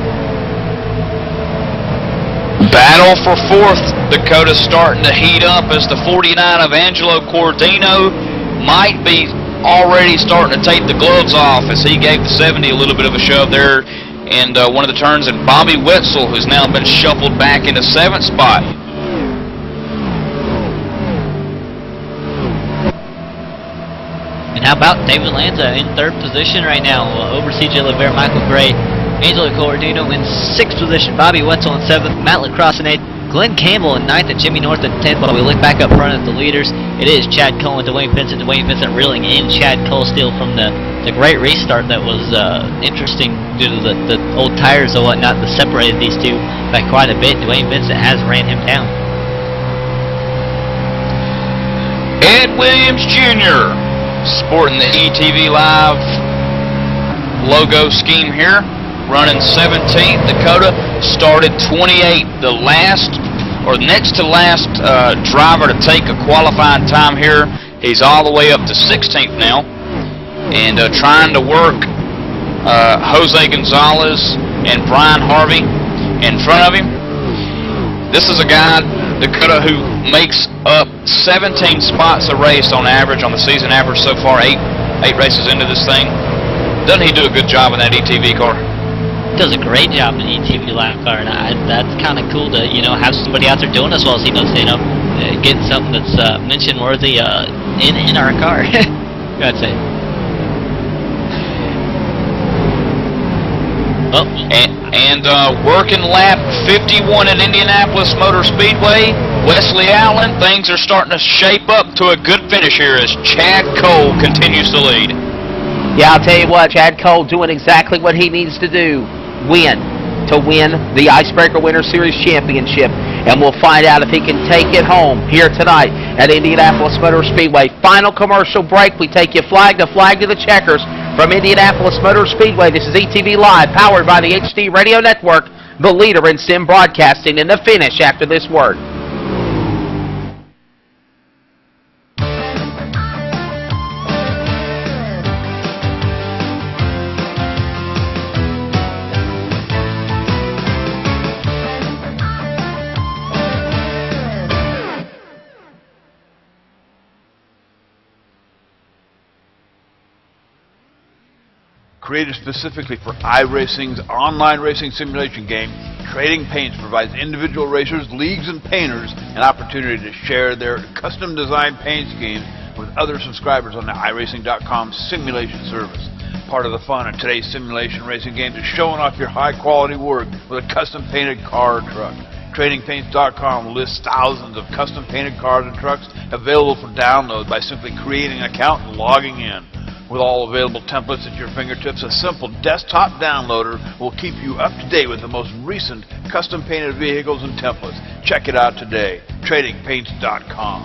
Battle for 4th. Dakota starting to heat up as the 49 of Angelo Cordino might be already starting to take the gloves off as he gave the 70 a little bit of a shove there. And one of the turns, and Bobby Wetzel, who's now been shuffled back into 7th spot. And how about David Lanza in 3rd position right now, over C.J. LeVere, Michael Gray, Angelo Cordino in 6th position, Bobby Wetzel in 7th, Matt LaCrosse in 8th, Glenn Campbell in 9th, and Jimmy North in 10th. While we look back up front at the leaders, it is Chad Cole and Dwayne Vincent. Dwayne Vincent reeling in Chad Cole still from the great restart that was interesting due to the old tires and whatnot that separated these two by quite a bit. Dwayne Vincent has ran him down. Ed Williams Jr. sporting the ETV Live logo scheme here, running 17th. Dakota started 28. The last, or next to last driver to take a qualifying time here. He's all the way up to 16th now, and trying to work Jose Gonzalez and Brian Harvey in front of him. This is a guy, Dakota, who makes up 17 spots a race on average, on the season average so far, eight races into this thing. Doesn't he do a good job in that ETV car? Does a great job in the ETV lap car, and that's kind of cool to, you know, have somebody out there doing as well as he does, you know, getting something that's mention worthy in our car. I'd say. Oh. And working lap 51 at Indianapolis Motor Speedway, Wesley Allen, things are starting to shape up to a good finish here as Chad Cole continues to lead. Yeah, I'll tell you what, Chad Cole doing exactly what he needs to do, to win the Icebreaker Winter Series Championship. And we'll find out if he can take it home here tonight at Indianapolis Motor Speedway. Final commercial break. We take you flag to the checkers from Indianapolis Motor Speedway. This is ETV Live, powered by the HD Radio Network, the leader in sim broadcasting. And the finish after this word. Created specifically for iRacing's online racing simulation game, Trading Paints provides individual racers, leagues, and painters an opportunity to share their custom-designed paint schemes with other subscribers on the iRacing.com simulation service. Part of the fun of today's simulation racing game is showing off your high-quality work with a custom-painted car or truck. TradingPaints.com lists thousands of custom-painted cars and trucks available for download by simply creating an account and logging in. With all available templates at your fingertips, a simple desktop downloader will keep you up to date with the most recent custom-painted vehicles and templates. Check it out today. TradingPaints.com.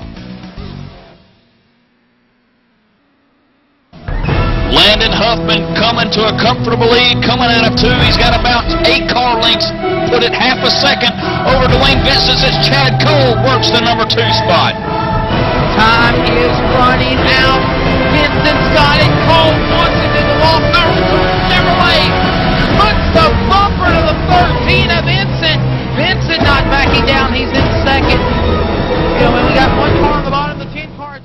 Landon Huffman coming to a comfortable lead, coming out of 2. He's got about 8 car lengths, put it half a second over Dwayne Vincent as Chad Cole works the number 2 spot. Time is running out. Vincent's got it. Cole wants it to the wall. Chevrolet puts the bumper to the 13 of Vincent. Vincent not backing down. He's in second. You know, and we got one car on the bottom of the 10 car.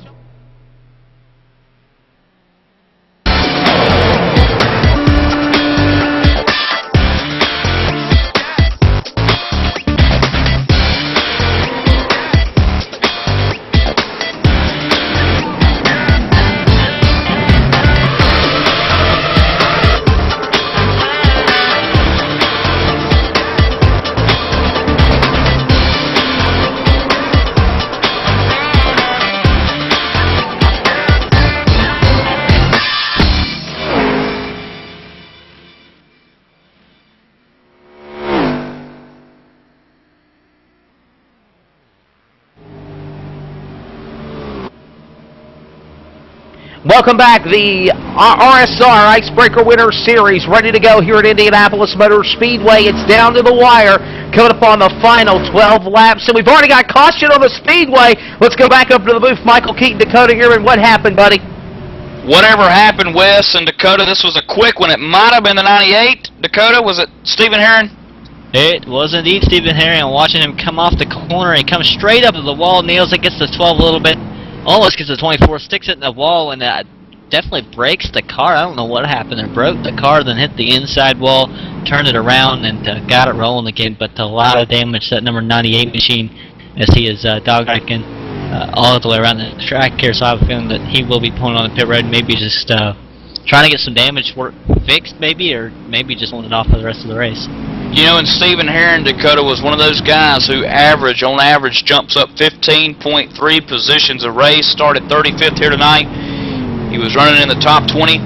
Welcome back. The RSR Icebreaker Winter Series ready to go here at Indianapolis Motor Speedway. It's down to the wire, coming up on the final 12 laps. And we've already got caution on the Speedway. Let's go back up to the booth. Michael Keaton, Dakota here. And what happened, buddy? Whatever happened, Wes and Dakota, this was a quick one. It might have been the 98. Dakota, was it Stephen Herron? It was indeed Stephen Herron. Watching him come off the corner, he comes straight up to the wall, nails it, gets the 12 a little bit. Almost gets the 24, sticks it in the wall, and definitely breaks the car. I don't know what happened there. Broke the car, then hit the inside wall, turned it around, and got it rolling again. But a lot of damage to that number 98 machine as he is dog-tracking all the way around the track here. So I have a feeling that he will be pulling on the pit road, maybe just trying to get some damage work fixed, maybe, or maybe just holding it off for the rest of the race. You know, and Stephen Herron, Dakota, was one of those guys who on average, jumps up 15.3 positions a race. Started 35th here tonight. He was running in the top 20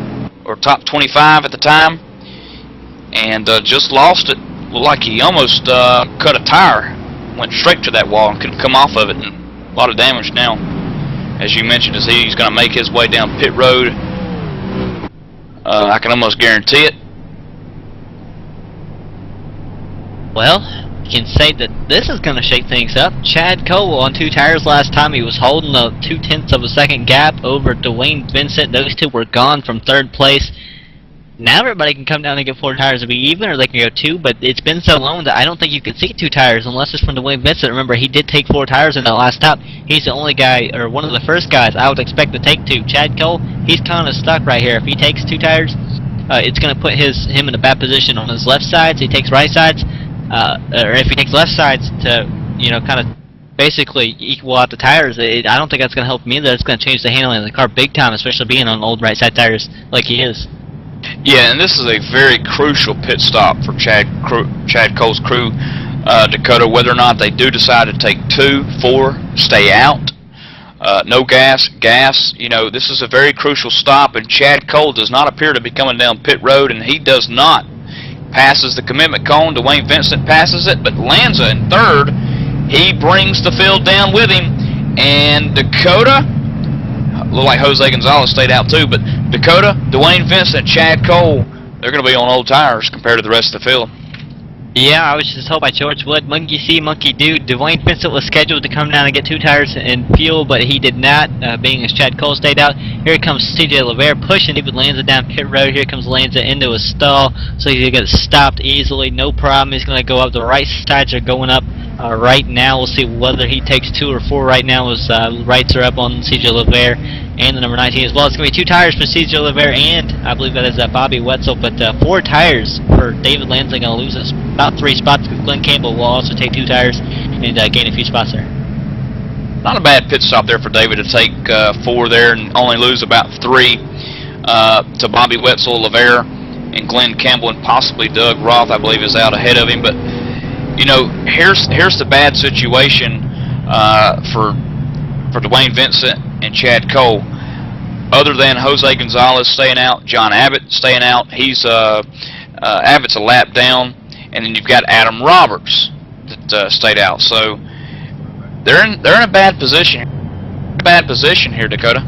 or top 25 at the time, and just lost it. Looked like he almost cut a tire, went straight to that wall and couldn't come off of it. And a lot of damage now, as you mentioned, as he's going to make his way down pit road. I can almost guarantee it. Well, you can say that this is going to shake things up. Chad Cole on 2 tires last time. He was holding a 0.2 of a second gap over Dwayne Vincent. Those two were gone from 3rd place. Now everybody can come down and get 4 tires to be even, or they can go 2, but it's been so long that I don't think you can see 2 tires unless it's from Dwayne Vincent. Remember, he did take 4 tires in that last stop. He's the only guy, or one of the first guys I would expect to take 2. Chad Cole, he's kind of stuck right here. If he takes 2 tires, it's going to put him in a bad position on his left sides. He takes right sides, or if he takes left sides to, kind of basically equal out the tires, I don't think that's going to help him either. It's going to change the handling of the car big time, especially being on old right side tires like he is. Yeah, and this is a very crucial pit stop for Chad Cole's crew, Dakota. Whether or not they do decide to take 2, 4, stay out, no gas. This is a very crucial stop, and Chad Cole does not appear to be coming down pit road, and he does not. Passes the commitment cone. Dwayne Vincent passes it, but Lanza in 3rd. He brings the field down with him, and Dakota, look like Jose Gonzalez stayed out too, but Dakota, Dwayne Vincent, Chad Cole, they're going to be on old tires compared to the rest of the field. Yeah, I was just told by George Wood, monkey see, monkey do. Dwayne Vincent was scheduled to come down and get 2 tires and fuel, but he did not, being as Chad Cole stayed out. Here comes CJ LeVere pushing David Lanza down pit road. Here comes Lanza into a stall, so he's going to get stopped easily, no problem. He's going to go up. The right sides are going up right now. We'll see whether he takes 2 or 4 right now as rights are up on CJ LeVere and the number 19 as well. It's going to be 2 tires for CJ LeVere and I believe that is Bobby Wetzel, but 4 tires for David Lanza. Going to lose us about 3 spots because Glenn Campbell will also take 2 tires and gain a few spots there. Not a bad pit stop there for David to take 4 there and only lose about 3 to Bobby Wetzel, LeVere, and Glenn Campbell, and possibly Doug Roth, I believe, is out ahead of him. But here's the bad situation for Dwayne Vincent and Chad Cole. Other than Jose Gonzalez staying out, John Abbott staying out. He's Abbott's a lap down, and then you've got Adam Roberts that stayed out. So they're in a bad position. Here, Dakota.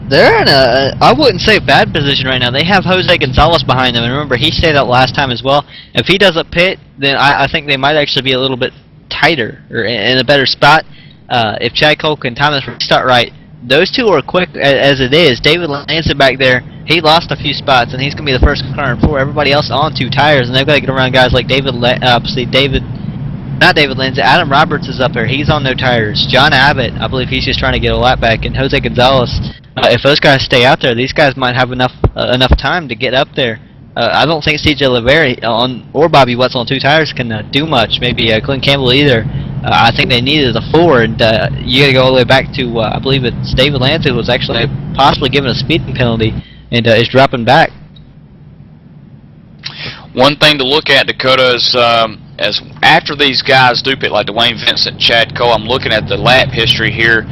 They're in I wouldn't say bad position right now. They have Jose Gonzalez behind them, and remember, he stayed out last time as well. If he doesn't pit, then I think they might actually be a little bit tighter or in a better spot. If Chad Cole can time this restart right, those 2 are quick as it is. David Lanza back there, he lost a few spots, and he's going to be the first car in 4. Everybody else on 2 tires, and they've got to get around guys like Adam Roberts is up there. He's on no tires. John Abbott, I believe he's just trying to get a lap back, and Jose Gonzalez. If those guys stay out there, these guys might have enough time to get up there. I don't think CJ LeVere or Bobby Wetzel on 2 tires can do much. Maybe Glenn Campbell either. I think they needed a 4, and you got to go all the way back to I believe it's David Lanza, who was actually possibly given a speeding penalty and is dropping back. One thing to look at, Dakota, is as after these guys do pit, like Dwayne Vincent, Chad Cole, I'm looking at the lap history here.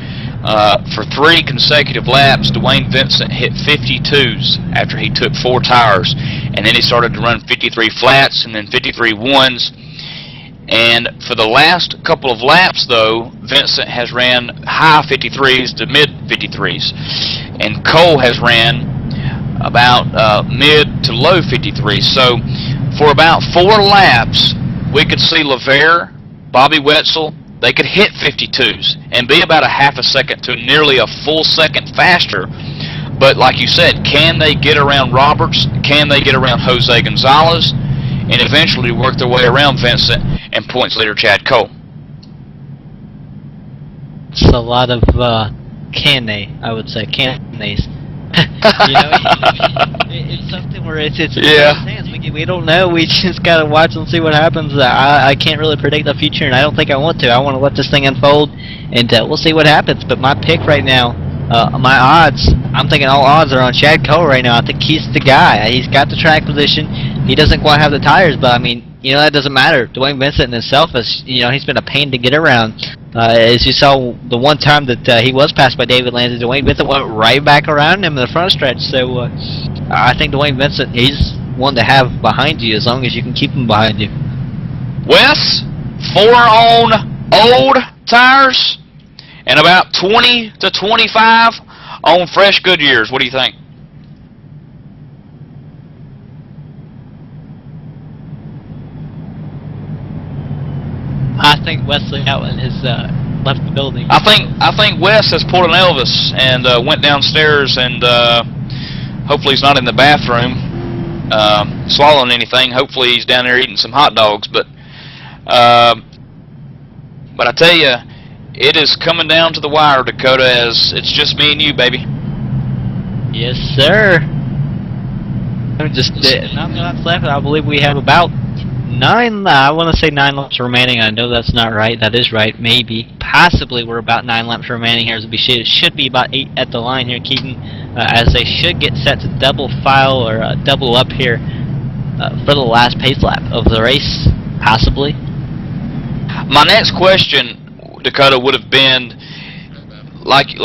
For 3 consecutive laps, Dwayne Vincent hit 52s after he took 4 tires, and then he started to run 53 flats and then 53 ones. And for the last couple of laps, though, Vincent has ran high 53s to mid 53s, and Cole has ran about mid to low 53s. So for about 4 laps, we could see LeVere, Bobby Wetzel, they could hit 52s and be about a half a second to nearly a full second faster. But like you said, can they get around Roberts? Can they get around Jose Gonzalez? And eventually work their way around Vincent and points leader Chad Cole? It's a lot of can they, I would say, can they's. It's something where it's yeah. Hands. We don't know. We just gotta watch and see what happens. I can't really predict the future, and I don't think I want to. I want to let this thing unfold, and we'll see what happens. But my pick right now, my odds, I'm thinking all odds are on Chad Cole right now. I think he's the guy. He's got the track position. He doesn't quite have the tires, but I mean, that doesn't matter. Dwayne Vincent in himself is, he's been a pain to get around. As you saw the one time that he was passed by David Lanza, Dwayne Vincent went right back around him in the front stretch. So I think Dwayne Vincent, he's one to have behind you as long as you can keep him behind you. Wes, 4 on old tires and about 20 to 25 on fresh Goodyears. What do you think? I think Wesley Outland has left the building. I think Wes has pulled an Elvis and went downstairs, and hopefully he's not in the bathroom swallowing anything. Hopefully he's down there eating some hot dogs. But I tell you, it is coming down to the wire, Dakota, as it's just me and you, baby. Yes, sir. I'm just not left. I believe we have about 9. I want to say 9 laps remaining. I know that's not right. That is right. Maybe, possibly, we're about 9 laps remaining here. It should be about 8 at the line here, Keaton, as they should get set to double file or double up here for the last pace lap of the race, possibly. My next question, Dakota, would have been, like you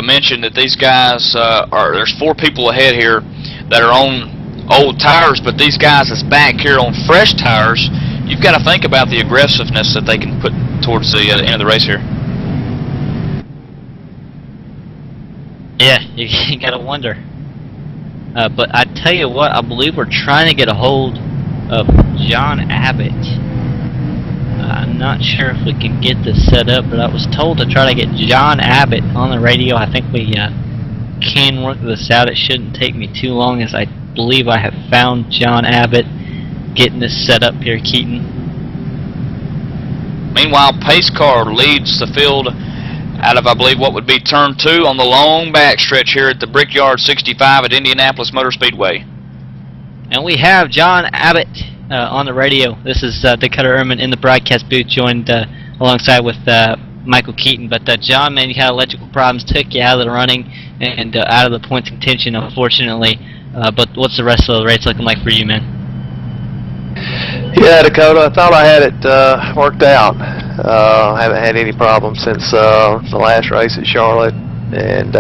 mentioned, that these guys there's 4 people ahead here that are on old tires, but these guys that's back here on fresh tires. You've got to think about the aggressiveness that they can put towards the end of the race here. Yeah, you gotta wonder. But I tell you what, I believe we're trying to get a hold of John Abbott. I'm not sure if we can get this set up, but I was told to try to get John Abbott on the radio. I think we can work this out. It shouldn't take me too long, as I believe I have found John Abbott getting this set up here, Keaton. Meanwhile, pace car leads the field out of, I believe, what would be turn 2 on the long backstretch here at the Brickyard 65 at Indianapolis Motor Speedway. And we have John Abbott on the radio. This is Dakota Ehrman in the broadcast booth, joined alongside with Michael Keaton. But John, man, you had electrical problems, took you out of the running and out of the points contention, unfortunately. But what's the rest of the race looking like for you, man? Yeah, Dakota, I thought I had it worked out. I haven't had any problems since the last race at Charlotte, and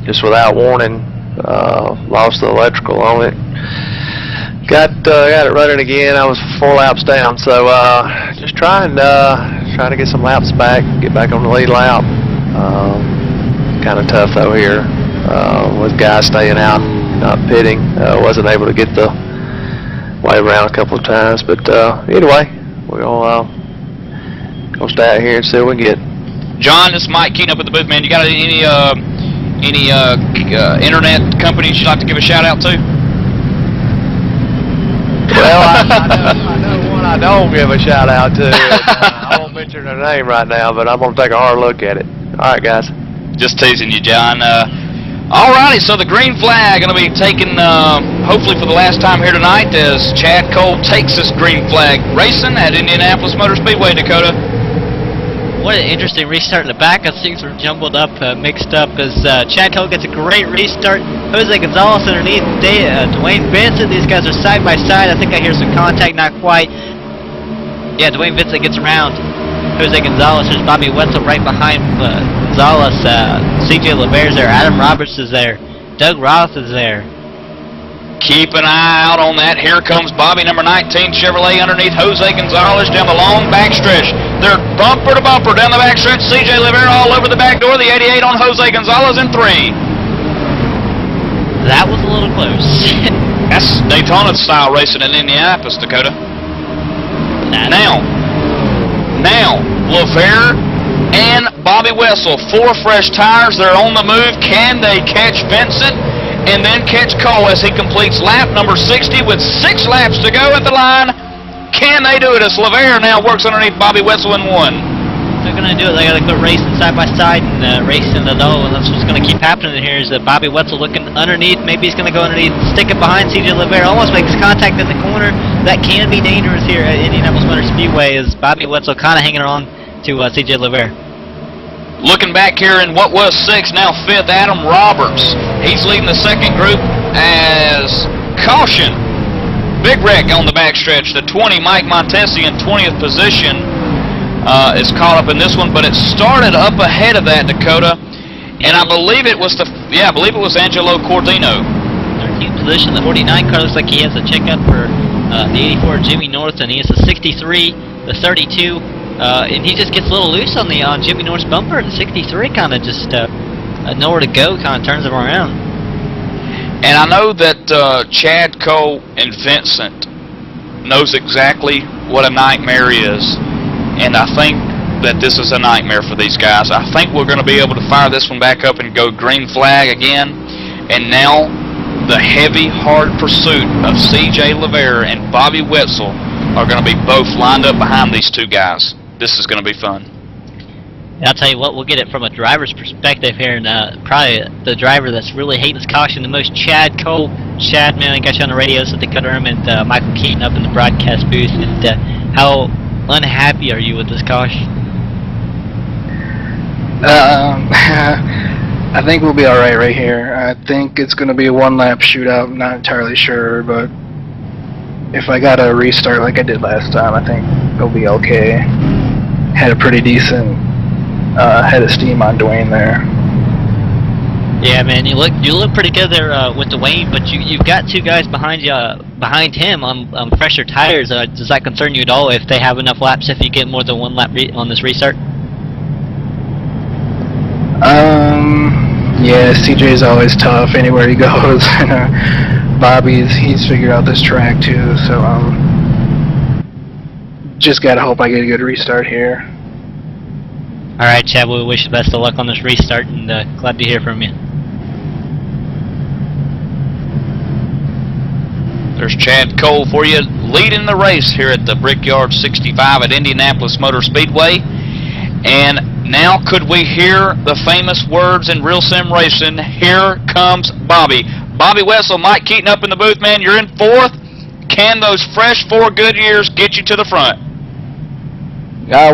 just without warning, lost the electrical on it. Got it running again. I was 4 laps down, so just trying to get some laps back, get back on the lead lap. Kind of tough though here with guys staying out, not pitting. Wasn't able to get the way around a couple of times, but anyway, we're gonna stay out here and see what we can get. John, this is Mike Keaton up at the booth, man. You got any internet companies you'd like to give a shout out to? Well, I know one I don't give a shout out to. I won't mention their name right now, but I'm gonna take a hard look at it. All right, guys. Just teasing you, John. Alrighty, so the green flag going to be taken, hopefully for the last time here tonight, as Chad Cole takes this green flag racing at Indianapolis Motor Speedway, Dakota. What an interesting restart in the back. As things were jumbled up, mixed up, as Chad Cole gets a great restart. Jose Gonzalez underneath Dwayne Vincent. These guys are side by side. I think I hear some contact, not quite. Yeah, Dwayne Vincent gets around Jose Gonzalez. There's Bobby Wetzel right behind Gonzalez. CJ LeBare's there. Adam Roberts is there. Doug Roth is there. Keep an eye out on that. Here comes Bobby, number 19 Chevrolet, underneath Jose Gonzalez down the long backstretch. They're bumper to bumper down the backstretch. CJ LeBare all over the back door. The 88 on Jose Gonzalez in 3. That was a little close. That's Daytona style racing in Indianapolis, Dakota. Now, LeBare and Bobby Wetzel, 4 fresh tires. They're on the move. Can they catch Vincent and then catch Cole as he completes lap number 60 with 6 laps to go at the line? Can they do it as LeBare now works underneath Bobby Wetzel in 1? They're going to do it. They got to quit racing side by side and racing the low, and that's what's going to keep happening here. Is that Bobby Wetzel looking underneath? Maybe he's going to go underneath, stick it behind CJ LeBare, almost makes contact in the corner. That can be dangerous here at Indianapolis Motor Speedway. Is Bobby Wetzel kind of hanging on to CJ LeBare? Looking back here in what was 6th, now 5th, Adam Roberts. He's leading the second group as caution. Big wreck on the backstretch. The 20, Mike Montesi in 20th position. Is caught up in this one, but it started up ahead of that, Dakota, and I believe it was Angelo Cordino. 13th position, the 49 car looks like he has a checkup for the 84 Jimmy North, and he has the 63, the 32, and he just gets a little loose on Jimmy North's bumper. The 63 kind of just nowhere to go, kind of turns him around. And I know that Chad Cole and Vincent knows exactly what a nightmare is. and I think that this is a nightmare for these guys. I think we're going to be able to fire this one back up and go green flag again, and now the heavy, hard pursuit of C.J. Lavere and Bobby Wetzel are going to be both lined up behind these two guys. This is going to be fun. I'll tell you what, we'll get it from a driver's perspective here, and probably the driver that's really hating this caution the most, Chad Cole. Chad, man, I got you on the radio, so Dakota Erm and Michael Keaton up in the broadcast booth. And how unhappy are you with this caution? I think we'll be alright right here. I think it's going to be a one-lap shootout. I'm not entirely sure, but if I got a restart like I did last time, I think it'll be okay. Had a pretty decent head of steam on Dwayne there. Yeah, man, you look pretty good there with Dwayne, but you've got two guys behind him on fresher tires. Does that concern you at all if they have enough laps? If you get more than one lap on this restart? Yeah, CJ's always tough anywhere he goes. He's figured out this track too, so just gotta hope I get a good restart here. Alright, Chad, we wish you the best of luck on this restart, and glad to hear from you. There's Chad Cole for you, leading the race here at the Brickyard 65 at Indianapolis Motor Speedway. And now could we hear the famous words in Real Sim Racing, here comes Bobby. Bobby Wetzel, Mike Keaton up in the booth, man, you're in fourth. Can those fresh 4 good years get you to the front?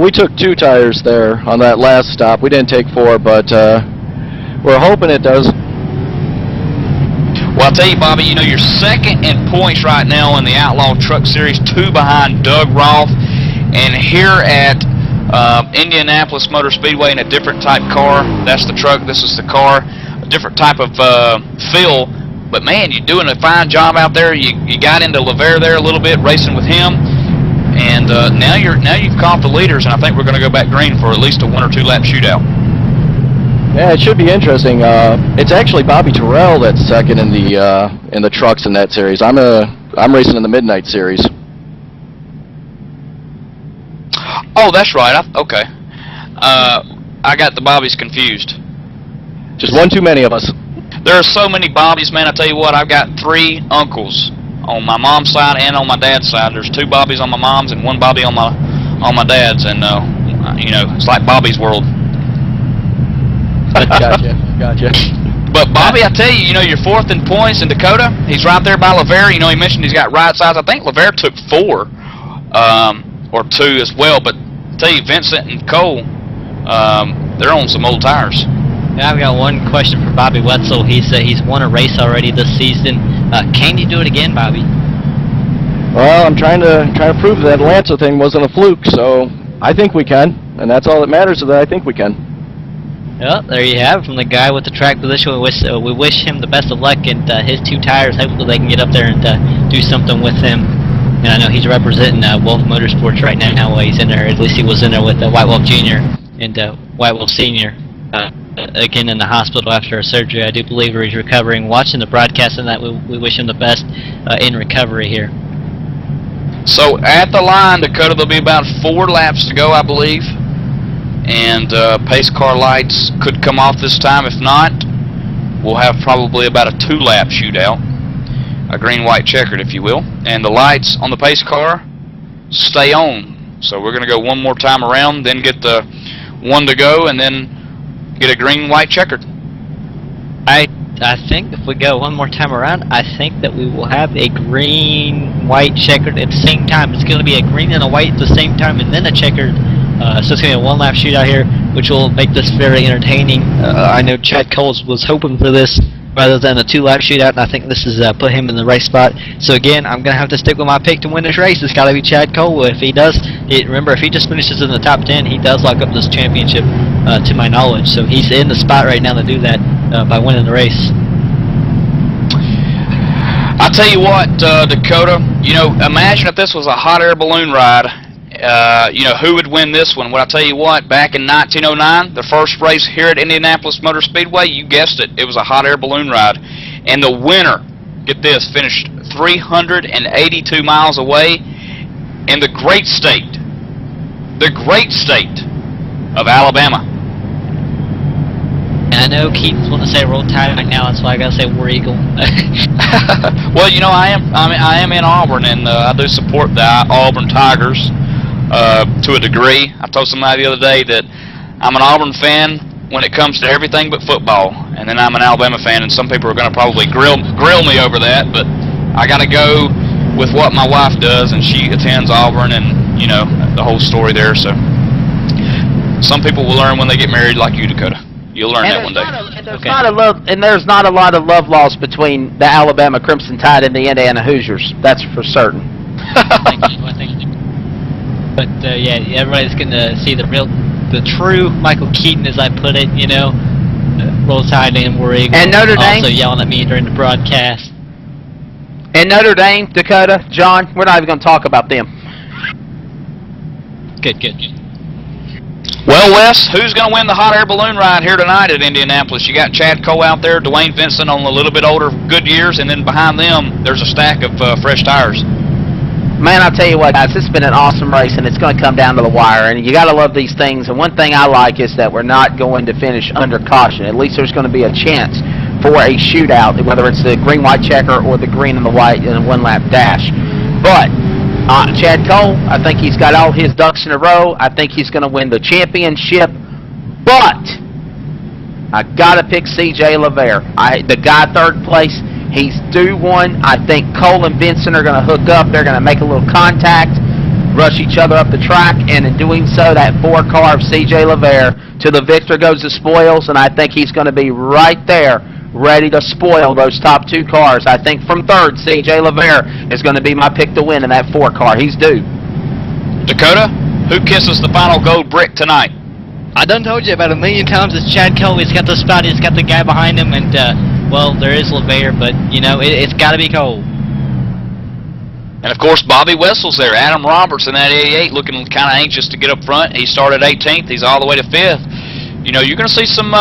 We took 2 tires there on that last stop. We didn't take 4, but we're hoping it does. Well, I'll tell you, Bobby, you know, you're second in points right now in the Outlaw Truck Series, 2 behind Doug Roth. And here at Indianapolis Motor Speedway in a different type car, that's the truck, this is the car, a different type of feel. But, man, you're doing a fine job out there. You got into Lavere there a little bit, racing with him. And now you've caught the leaders, and I think we're going to go back green for at least a 1 or 2 lap shootout. Yeah, it should be interesting. It's actually Bobby Terrell that's second in the trucks in that series. I'm racing in the Midnight Series. Oh, that's right. Okay. I got the Bobbies confused. Just one too many of us. There are so many Bobbies, man. I tell you what, I've got 3 uncles on my mom's side and on my dad's side. There's 2 Bobbies on my mom's and 1 Bobby on my dad's, and you know, it's like Bobby's world. Gotcha. But Bobby, I tell you, you know, you're 4th in points in Dakota. He's right there by Lavere. You know, he mentioned he's got right sides. I think Lavere took 4 or 2 as well. But I tell you, Vincent and Cole, they're on some old tires. Yeah, I've got one question for Bobby Wetzel. He's won a race already this season. Can you do it again, Bobby? Well, I'm trying to prove that Atlanta thing wasn't a fluke, so I think we can, and that's all that matters. Is that I think we can. Well, there you have it from the guy with the track position. We wish him the best of luck, and his 2 tires. Hopefully, they can get up there and do something with him. And I know he's representing Wolf Motorsports right now. He's in there. At least he was in there with White Wolf Jr. and White Wolf Sr. Again in the hospital after a surgery, I do believe, where he's recovering. Watching the broadcast and that, we wish him the best in recovery here. So at the line, Dakota, there'll be about 4 laps to go, I believe, and pace car lights could come off this time. If not, we'll have probably about a 2-lap shootout, a green-white checkered, if you will, and the lights on the pace car stay on. So we're going to go 1 more time around, then get the 1 to go, and then get a green-white checkered. I think if we go 1 more time around, I think that we will have a green-white checkered at the same time. It's going to be a green and a white at the same time, and then a checkered. So it's going to be a 1-lap shootout here, which will make this very entertaining. I know Chad Cole was hoping for this rather than a 2-lap shootout, and I think this has put him in the right spot. So again, I'm going to have to stick with my pick to win this race. It's got to be Chad Cole. If he does, remember, if he just finishes in the top 10, he does lock up this championship, to my knowledge. So he's in the spot right now to do that by winning the race. I'll tell you what, Dakota, you know, imagine if this was a hot air balloon ride. You know, who would win this one? Well, I'll tell you what, back in 1909, the first race here at Indianapolis Motor Speedway, you guessed it, it was a hot air balloon ride. And the winner, get this, finished 382 miles away in the great state the great state of Alabama. And I know Keaton's want to say Roll Tide right now, that's why I gotta say War Eagle. Well, you know, I am in Auburn, and I do support the Auburn Tigers to a degree. I told somebody the other day that I'm an Auburn fan when it comes to everything but football, and then I'm an Alabama fan, and some people are going to probably grill me over that, but I got to go with what my wife does, and she attends Auburn, and you know the whole story there. So some people will learn when they get married, like you, Dakota. You'll learn that one day. There's not a lot of love lost between the Alabama Crimson Tide and the Indiana Hoosiers. That's for certain. Thank you. But yeah, everybody's gonna see the true Michael Keaton, as I put it. You know, Roll Tide and War Eagle. And Notre Dame also yelling at me during the broadcast. And Notre Dame, Dakota, John, we're not even going to talk about them. Good. Well, Wes, who's going to win the hot air balloon ride here tonight at Indianapolis? You got Chad Cole out there, Dwayne Vincent on a little bit older Goodyears, and then behind them, there's a stack of fresh tires. Man, I'll tell you what, guys, it's been an awesome race, and it's going to come down to the wire, and you got to love these things. And one thing I like is that we're not going to finish under caution. At least there's going to be a chance for a shootout, whether it's the green-white checker or the green and the white in a one-lap dash. But Chad Cole, I think he's got all his ducks in a row. I think he's going to win the championship. But I got to pick C.J. LeVere. The guy third place, he's due one. I think Cole and Vincent are going to hook up. They're going to make a little contact, rush each other up the track, and in doing so, that 4-car of C.J. LeVere, to the victor goes the spoils, and I think he's going to be right there ready to spoil those top 2 cars. I think from third, C.J. LeVere is going to be my pick to win in that 4-car. He's due. Dakota, who kisses the final gold brick tonight? I done told you about a million times, it's Chad Cole. He's got the spot, he's got the guy behind him, and well, there is LeVere, but you know, it's got to be Cole. And of course, Bobby Wessel's there. Adam Roberts in that 88, looking kind of anxious to get up front. He started 18th. He's all the way to 5th. You know, you're going to see some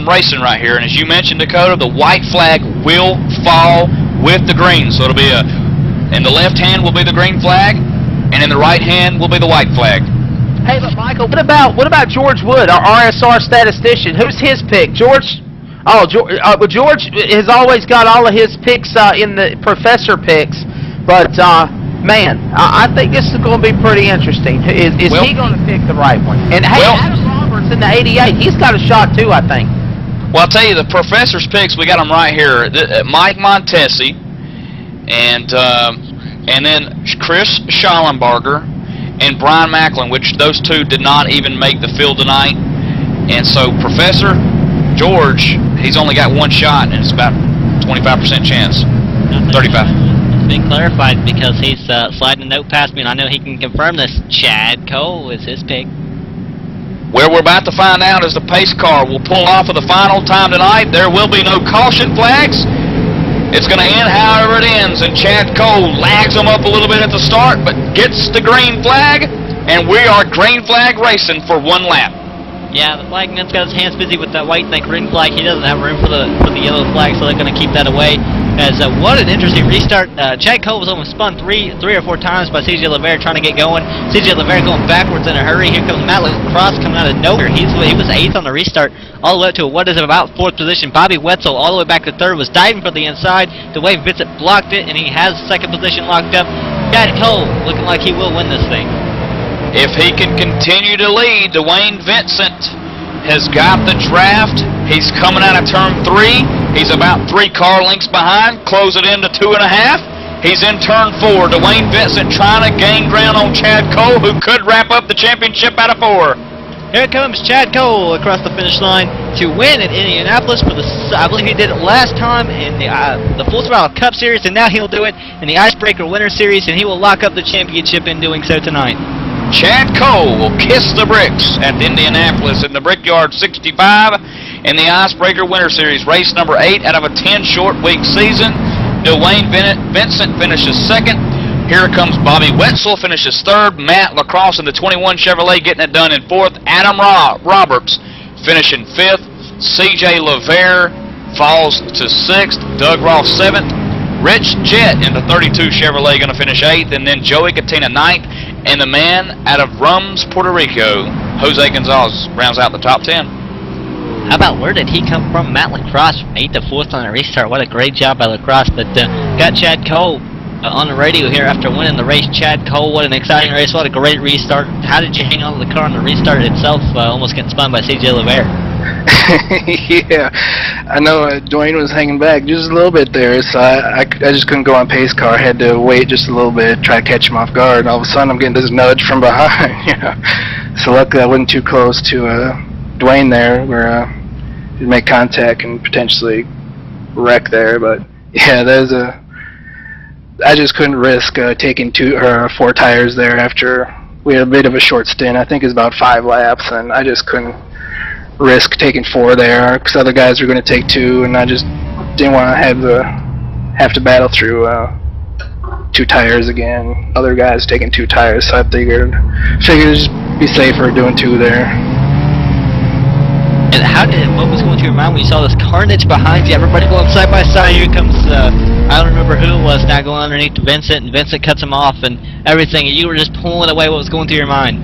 racing right here. And as you mentioned, Dakota, the white flag will fall with the green. So it'll be in the left hand will be the green flag, and in the right hand will be the white flag. Hey, but Michael, what about George Wood, our RSR statistician? Who's his pick, George? Oh, George has always got all of his picks in the professor picks, but man, I think this is going to be pretty interesting. Is he going to pick the right one? And hey, Adam Roberts in the 88, he's got a shot too, I think. Well, I'll tell you, the professor's picks, we got them right here. Mike Montesi, and then Chris Schallenberger and Brian Macklin, which those two did not even make the field tonight. And so Professor George, he's only got one shot, and it's about 25% chance. 35. It's been clarified because he's sliding a note past me, and I know he can confirm this. Chad Cole is his pick. Where we're about to find out is the pace car will pull off of the final time tonight. There will be no caution flags. It's going to end however it ends, and Chad Cole lags him up a little bit at the start, but gets the green flag, and we are green flag racing for 1 lap. Yeah, the flag man's got his hands busy with that white thing, green flag. He doesn't have room for the yellow flag, so they're going to keep that away. As what an interesting restart. Chad Cole was almost spun three or four times by C.J. LeVere trying to get going. C.J. LeVere going backwards in a hurry. Here comes Matt LaCrosse coming out of nowhere. He was 8th on the restart, all the way up to what is about 4th position. Bobby Wetzel all the way back to 3rd was diving for the inside. Dwayne Vincent blocked it, and he has 2nd position locked up. Chad Cole looking like he will win this thing. If he can continue to lead, Dwayne Vincent has got the draft. He's coming out of turn 3. He's about 3 car lengths behind. Close it into 2.5. He's in turn 4. Dwayne Vincent trying to gain ground on Chad Cole, who could wrap up the championship out of 4. Here comes Chad Cole across the finish line to win at Indianapolis for the. I believe he did it last time in the Full Throttle Cup Series, and now he'll do it in the Icebreaker Winter Series, and he will lock up the championship in doing so tonight. Chad Cole will kiss the bricks at Indianapolis in the Brickyard 65 in the Icebreaker Winter Series, race number 8 out of a 10 short week season. Dwayne Vincent finishes 2nd. Here comes Bobby Wetzel, finishes 3rd. Matt LaCrosse in the 21 Chevrolet getting it done in 4th. Adam Roberts finishing 5th. C.J. LeVere falls to 6th. Doug Ross 7th. Rich Jett in the 32 Chevrolet going to finish 8th. And then Joey Katina 9th. And the man out of Rums, Puerto Rico, Jose Gonzalez, rounds out the top 10. How about where did he come from? Matt Lacrosse from 8th to 4th on a restart. What a great job by Lacrosse. But got Chad Cole on the radio here after winning the race. Chad Cole, what an exciting race. What a great restart. How did you hang on to the car on the restart itself, almost getting spun by C.J. LeVere? Yeah, I know Dwayne was hanging back just a little bit there, so I just couldn't go on pace car. I had to wait just a little bit, try to catch him off guard. All of a sudden, I'm getting this nudge from behind. You know, so luckily I wasn't too close to Dwayne there, where he'd make contact and potentially wreck there. But yeah, I just couldn't risk taking 2 or 4 tires there after we had a bit of a short stint. I think it was about 5 laps, and I just couldn't risk taking 4 there because other guys were going to take 2, and I just didn't want to have to battle through 2 tires again. Other guys taking 2 tires, so I figured it'd just be safer doing 2 there. And what was going through your mind when you saw this carnage behind you? Everybody going side by side. Here comes, I don't remember who it was, now going underneath Vincent, and Vincent cuts him off and everything, and you were just pulling away. What was going through your mind?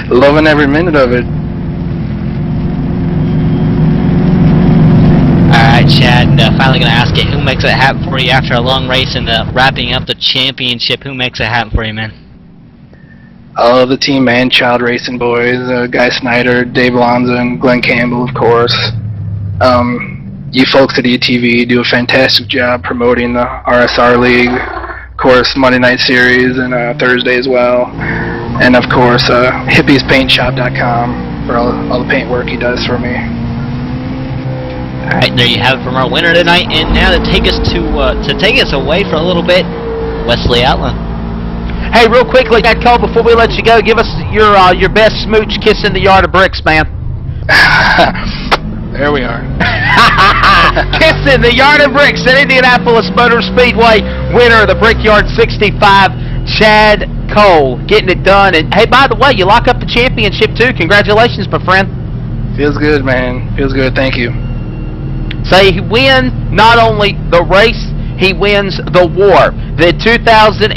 Loving every minute of it. Alright, Chad, finally going to ask you, who makes it happen for you after a long race and wrapping up the championship? Who makes it happen for you, man? All of the team, man, Child Racing boys, Guy Snyder, Dave Alonzo, and Glenn Campbell, of course. You folks at ETV do a fantastic job promoting the RSR League, of course, Monday Night Series, and Thursday as well. And, of course, hippiespaintshop.com for all the paint work he does for me. Alright, there you have it from our winner tonight. And now to take us away for a little bit, Wesley Outland. Hey, real quickly, Chad Cole, before we let you go, give us your best smooch kiss in the yard of bricks, man. There we are. Kiss in the yard of bricks at Indianapolis Motor Speedway, winner of the Brickyard 65, Chad Cole, getting it done. And hey, by the way, you lock up the championship too. Congratulations, my friend. Feels good, man. Feels good. Thank you. So he wins not only the race, he wins the war. The 2013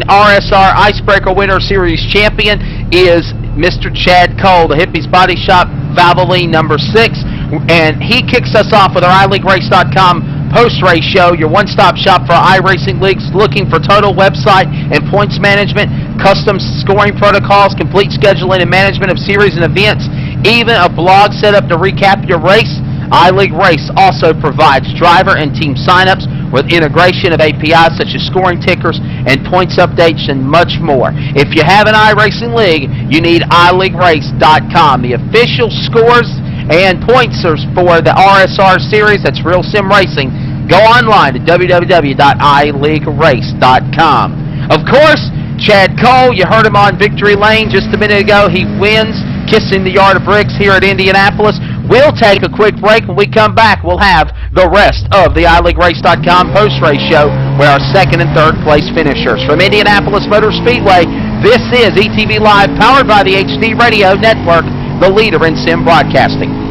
RSR Icebreaker Winter Series champion is Mr. Chad Cole, the Hippies Body Shop, Valvoline number 6. And he kicks us off with our iLeagueRace.com post-race show, your one-stop shop for iRacing leagues looking for total website and points management, custom scoring protocols, complete scheduling and management of series and events, even a blog set up to recap your race. iLeague Race also provides driver and team signups with integration of APIs such as scoring tickers and points updates and much more. If you have an iRacing league, you need iLeagueRace.com. The official scores and points for the RSR series, that's Real Sim Racing. Go online to www.iLeagueRace.com. Of course, Chad Cole, you heard him on Victory Lane just a minute ago. He wins, kissing the yard of bricks here at Indianapolis. We'll take a quick break. When we come back, we'll have the rest of the iLeagueRace.com post-race show with our second and third place finishers. From Indianapolis Motor Speedway, this is ETV Live, powered by the HD Radio Network, the leader in sim broadcasting.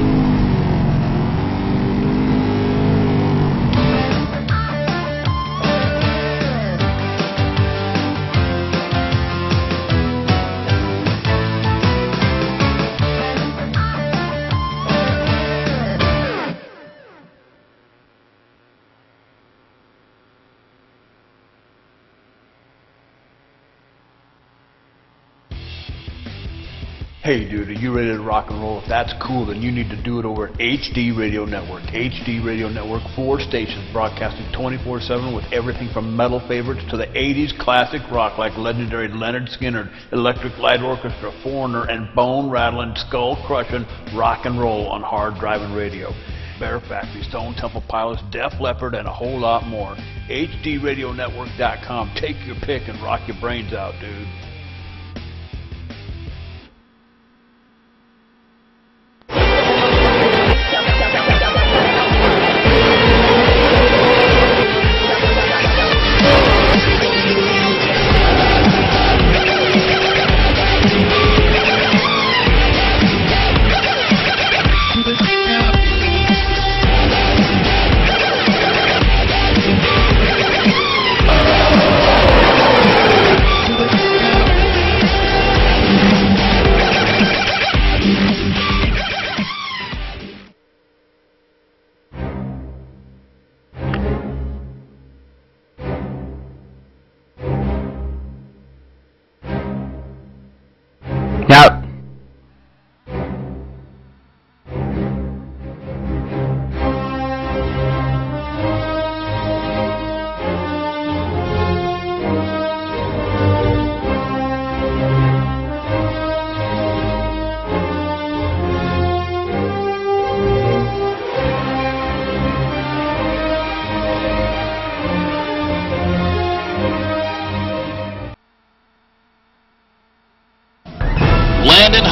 Hey dude, are you ready to rock and roll? If that's cool, then you need to do it over at HD Radio Network. HD Radio Network, 4 stations broadcasting 24/7 with everything from metal favorites to the 80s classic rock like legendary Leonard Skinner, Electric Light Orchestra, Foreigner, and bone-rattling, skull-crushing rock and roll on hard-driving radio. Bear Factory, Stone Temple Pilots, Def Leppard, and a whole lot more. HDRadioNetwork.com. Take your pick and rock your brains out, dude.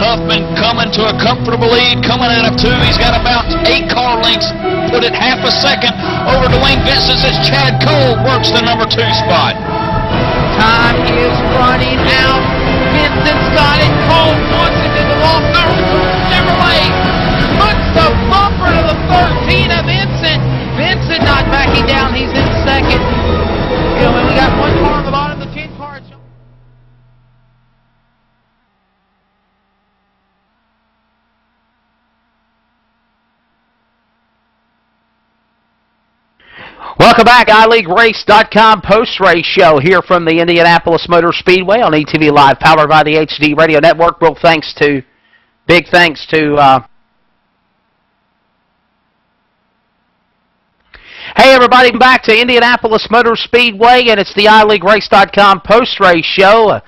Huffman coming to a comfortable lead, coming out of 2. He's got about 8 car lengths, put it half a second over Dwayne Vincent as Chad Cole works the number 2 spot. Time is running out. Vincent's got it. Cole wants it to the wall. Chevrolet puts the bumper to the 13 of Vincent. Vincent not backing down. He's in second. You know, when we got 1 car on the bottom of the 10 cars. Welcome back, iLeagueRace.com post-race show here from the Indianapolis Motor Speedway on ETV Live, powered by the HD Radio Network. Big thanks to hey everybody, back to Indianapolis Motor Speedway, and it's the iLeagueRace.com post-race show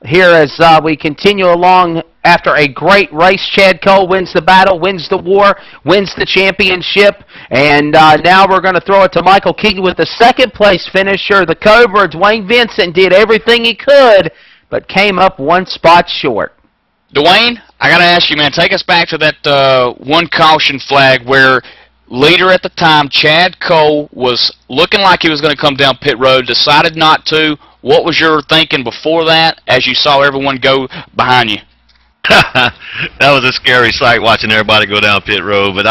here as we continue along after a great race. Chad Cole wins the battle, wins the war, wins the championship, and now we're going to throw it to Michael Keaton with the second-place finisher. The Cobra, Dwayne Vincent, did everything he could, but came up 1 spot short. Dwayne, I got to ask you, man, take us back to that 1 caution flag where leader at the time, Chad Cole, was looking like he was going to come down pit road, decided not to. What was your thinking before that as you saw everyone go behind you? That was a scary sight watching everybody go down pit road, but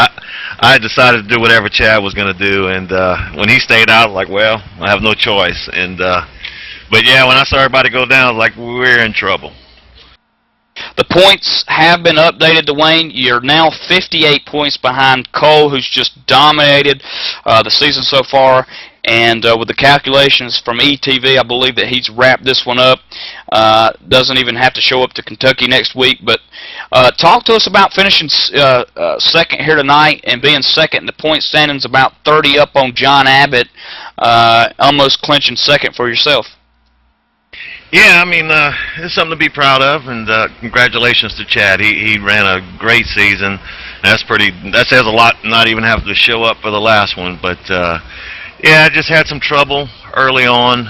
I decided to do whatever Chad was going to do, and when he stayed out, I was like, well, I have no choice. And but yeah, when I saw everybody go down, I was like, we're in trouble. The points have been updated, Dwayne. You're now 58 points behind Cole, who's just dominated the season so far. And with the calculations from ETV, I believe that he's wrapped this one up. Doesn't even have to show up to Kentucky next week. But talk to us about finishing second here tonight and being second in the point standings, about 30 up on John Abbott, almost clinching second for yourself. Yeah, I mean, it's something to be proud of, and congratulations to Chad. He ran a great season. That says a lot, not even having to show up for the last one. But yeah, I just had some trouble early on.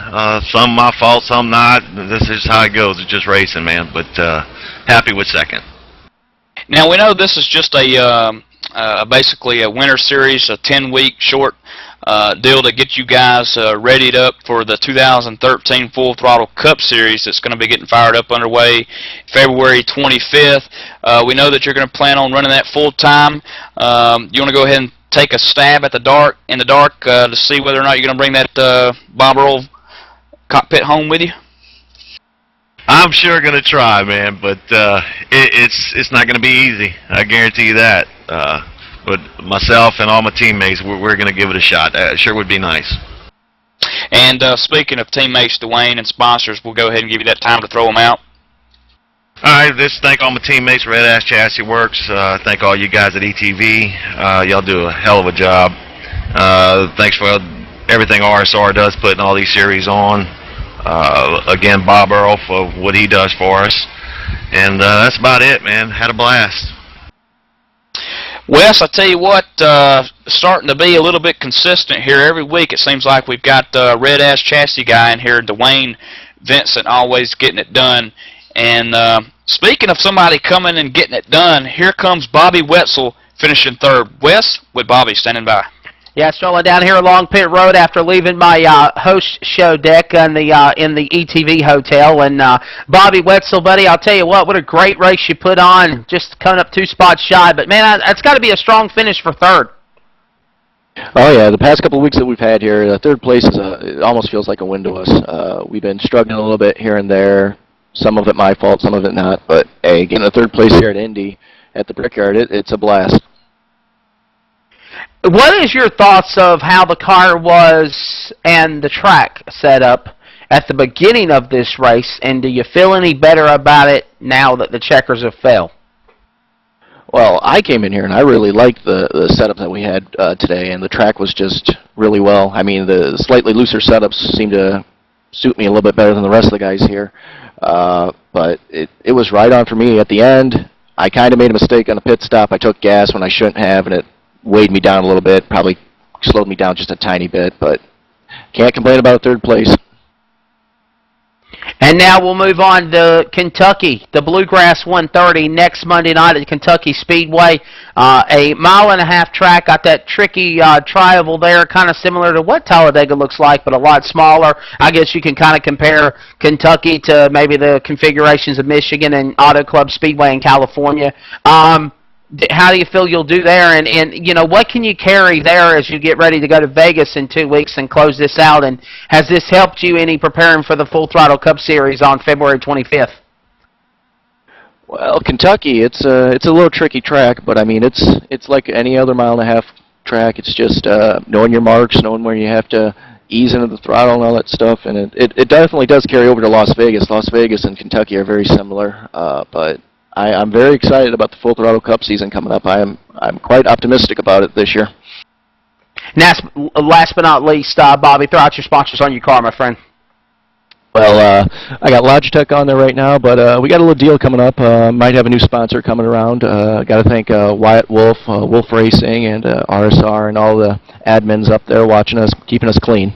Some my fault, some not. This is how it goes. It's just racing, man. But happy with second. Now we know this is just a basically a winter series, a 10-week short deal to get you guys readied up for the 2013 Full Throttle Cup Series that's going to be getting fired up underway February 25th. We know that you're going to plan on running that full time. You want to go ahead and take a stab at the dark to see whether or not you're going to bring that Bob Earl cockpit home with you? I'm sure going to try, man, but it's not going to be easy. I guarantee you that. But myself and all my teammates, we're going to give it a shot. It sure would be nice. And speaking of teammates, Dwayne, and sponsors, we'll go ahead and give you that time to throw them out. All right, just thank all my teammates, Red Ass Chassis Works. Thank all you guys at ETV. Y'all do a hell of a job. Thanks for everything RSR does, putting all these series on. Again, Bob Earl for what he does for us. And that's about it, man. Had a blast. Wes, I tell you what, starting to be a little bit consistent here every week. It seems like we've got Red Ass Chassis guy in here, Dwayne Vincent, always getting it done. And speaking of somebody coming and getting it done, here comes Bobby Wetzel finishing third. Wes, with Bobby standing by. Yeah, strolling down here along pit road after leaving my host show deck in the ETV hotel. And Bobby Wetzel, buddy, I'll tell you what a great race you put on. Just coming up 2 spots shy, but man, it's got to be a strong finish for third. Oh yeah, the past couple of weeks that we've had here, third place is it almost feels like a win to us. We've been struggling a little bit here and there. Some of it my fault, some of it not. But hey, getting a third place here at Indy at the Brickyard, it's a blast. What is your thoughts of how the car was and the track set up at the beginning of this race, and do you feel any better about it now that the checkers have fell? Well, I came in here and I really liked the setup that we had today, and the track was just really well. I mean, the slightly looser setups seem to suit me a little bit better than the rest of the guys here. But it was right on for me at the end. I kind of made a mistake on the pit stop. I took gas when I shouldn't have, and it weighed me down a little bit, probably slowed me down just a tiny bit, but can't complain about third place. And now we'll move on to Kentucky, the Bluegrass 130 next Monday night at Kentucky Speedway. A mile-and-a-half track, got that tricky tri-oval there, kind of similar to what Talladega looks like, but a lot smaller. I guess you can kind of compare Kentucky to maybe the configurations of Michigan and Auto Club Speedway in California. How do you feel you'll do there? And you know, what can you carry there as you get ready to go to Vegas in 2 weeks and close this out? And has this helped you any preparing for the Full Throttle Cup Series on February 25th? Well, Kentucky, it's a little tricky track, but I mean it's like any other mile-and-a-half track. It's just knowing your marks, knowing where you have to ease into the throttle and all that stuff, and it definitely does carry over to Las Vegas. Las Vegas and Kentucky are very similar, but I'm very excited about the Full Throttle Cup season coming up. I'm quite optimistic about it this year. Last but not least, Bobby, throw out your sponsors on your car, my friend. Well, I got Logitech on there right now, but we got a little deal coming up. Might have a new sponsor coming around. Got to thank Wyatt Wolf, Wolf Racing, and RSR, and all the admins up there watching us, keeping us clean.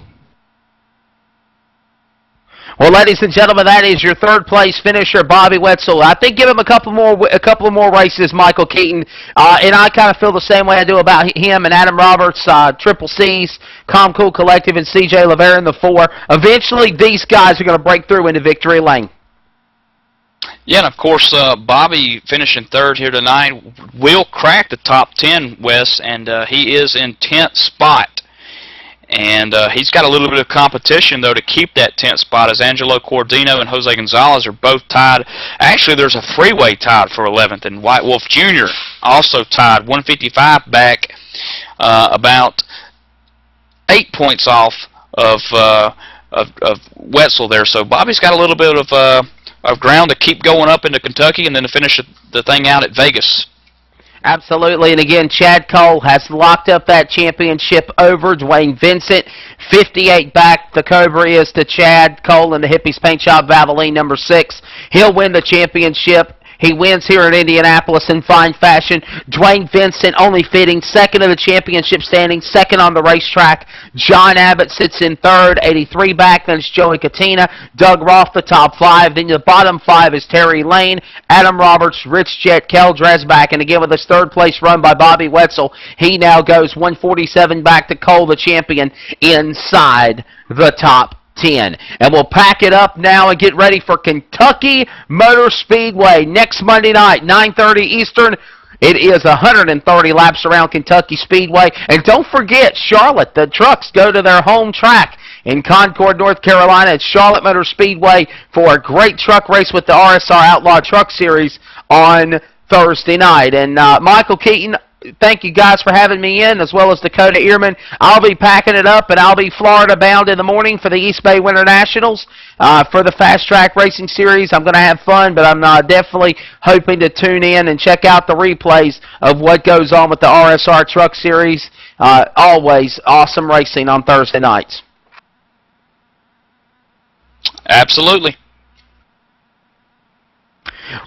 Well, ladies and gentlemen, that is your third-place finisher, Bobby Wetzel. I think give him a couple of more races, Michael Keaton, and I kind of feel the same way I do about him and Adam Roberts, Triple C's, Calm Cool Collective, and C.J. Lavera in the 4. Eventually, these guys are going to break through into victory lane. Yeah, and of course, Bobby finishing third here tonight will crack the top 10, Wes, and he is in 10th spot. And he's got a little bit of competition, though, to keep that 10th spot, as Angelo Cordino and Jose Gonzalez are both tied. Actually, there's a freeway tied for 11th, and White Wolf Jr. also tied, 155 back, about 8 points off of Wetzel there. So Bobby's got a little bit of ground to keep going up into Kentucky and then to finish the thing out at Vegas. Absolutely, and again, Chad Cole has locked up that championship over Dwayne Vincent. 58 back, the Cobra is to Chad Cole in the Hippies Paint Shop Valvoline number 6. He'll win the championship. He wins here in Indianapolis in fine fashion. Dwayne Vincent only fitting second in the championship standing, second on the racetrack. John Abbott sits in third, 83 back. Then it's Joey Katina. Doug Roth, the top 5. Then the bottom 5 is Terry Lane, Adam Roberts, Rich Jet, Kel Dresbach. And again, with this third place run by Bobby Wetzel, he now goes 147 back to Cole, the champion, inside the top 10. And we'll pack it up now and get ready for Kentucky Motor Speedway next Monday night, 9:30 Eastern. It is 130 laps around Kentucky Speedway. And don't forget, Charlotte, the trucks go to their home track in Concord, North Carolina at Charlotte Motor Speedway for a great truck race with the RSR Outlaw Truck Series on Thursday night. And Michael Keaton, thank you guys for having me in, as well as Dakota Ehrman. I'll be packing it up, and I'll be Florida bound in the morning for the East Bay Winter Nationals for the Fast Track Racing Series. I'm going to have fun, but I'm definitely hoping to tune in and check out the replays of what goes on with the RSR Truck Series. Always awesome racing on Thursday nights. Absolutely.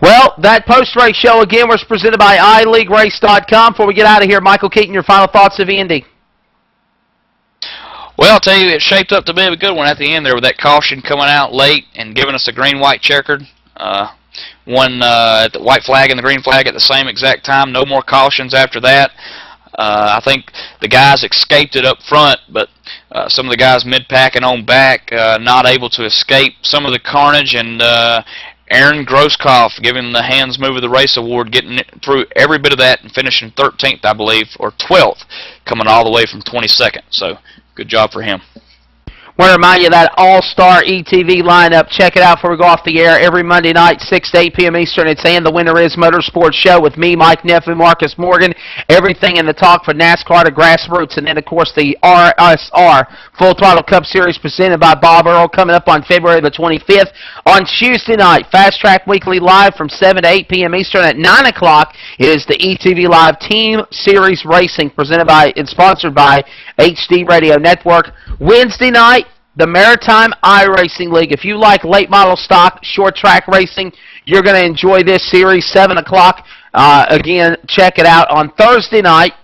Well, that post-race show, again, was presented by iLeagueRace.com. Before we get out of here, Michael Keaton, your final thoughts of Indy. Well, I'll tell you, it shaped up to be a good one at the end there with that caution coming out late and giving us a green-white checkered. One at the white flag and the green flag at the same exact time. No more cautions after that. I think the guys escaped it up front, but some of the guys mid-pack and on back not able to escape some of the carnage, and Aaron Grosskopf giving the Hands Move of the Race Award, getting through every bit of that and finishing 13th, I believe, or 12th, coming all the way from 22nd. So good job for him. I want to remind you of that all-star ETV lineup. Check it out before we go off the air every Monday night, 6 to 8 p.m. Eastern. It's And the Winner Is Motorsports Show with me, Mike Neff, and Marcus Morgan. Everything in the talk for NASCAR to grassroots. And then, of course, the RSR Full Throttle Cup Series presented by Bob Earl coming up on February the 25th. On Tuesday night, Fast Track Weekly Live from 7 to 8 p.m. Eastern. At 9 o'clock, it is the ETV Live Team Series Racing presented by and sponsored by HD Radio Network. Wednesday night, the Maritime iRacing League. If you like late model stock, short track racing, you're going to enjoy this series, 7 o'clock. Again, check it out. On Thursday night,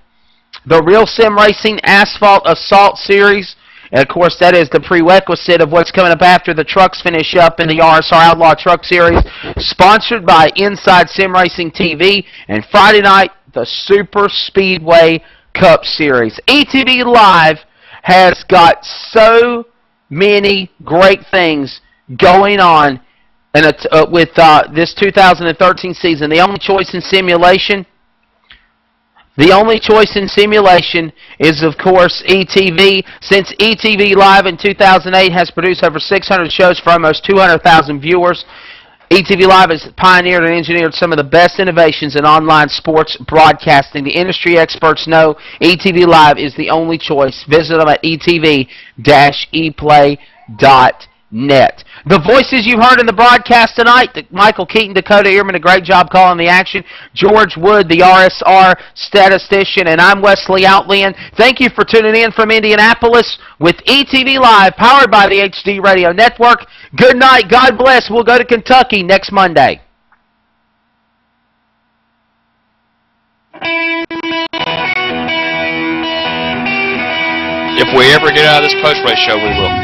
the Real Sim Racing Asphalt Assault Series. And, of course, that is the prerequisite of what's coming up after the trucks finish up in the RSR Outlaw Truck Series, sponsored by Inside Sim Racing TV. And Friday night, the Super Speedway Cup Series. ETV Live has got so many great things going on with this 2013 season. The only choice in simulation is, of course, ETV. Since ETV Live in 2008 has produced over 600 shows for almost 200,000 viewers, ETV Live has pioneered and engineered some of the best innovations in online sports broadcasting. The industry experts know ETV Live is the only choice. Visit them at etv-eplay.net. The voices you heard in the broadcast tonight, Michael Keaton, Dakota Ehrman, a great job calling the action. George Wood, the RSR statistician, and I'm Wesley Outland. Thank you for tuning in from Indianapolis with ETV Live, powered by the HD Radio Network. Good night. God bless. We'll go to Kentucky next Monday. If we ever get out of this post-race show, we will.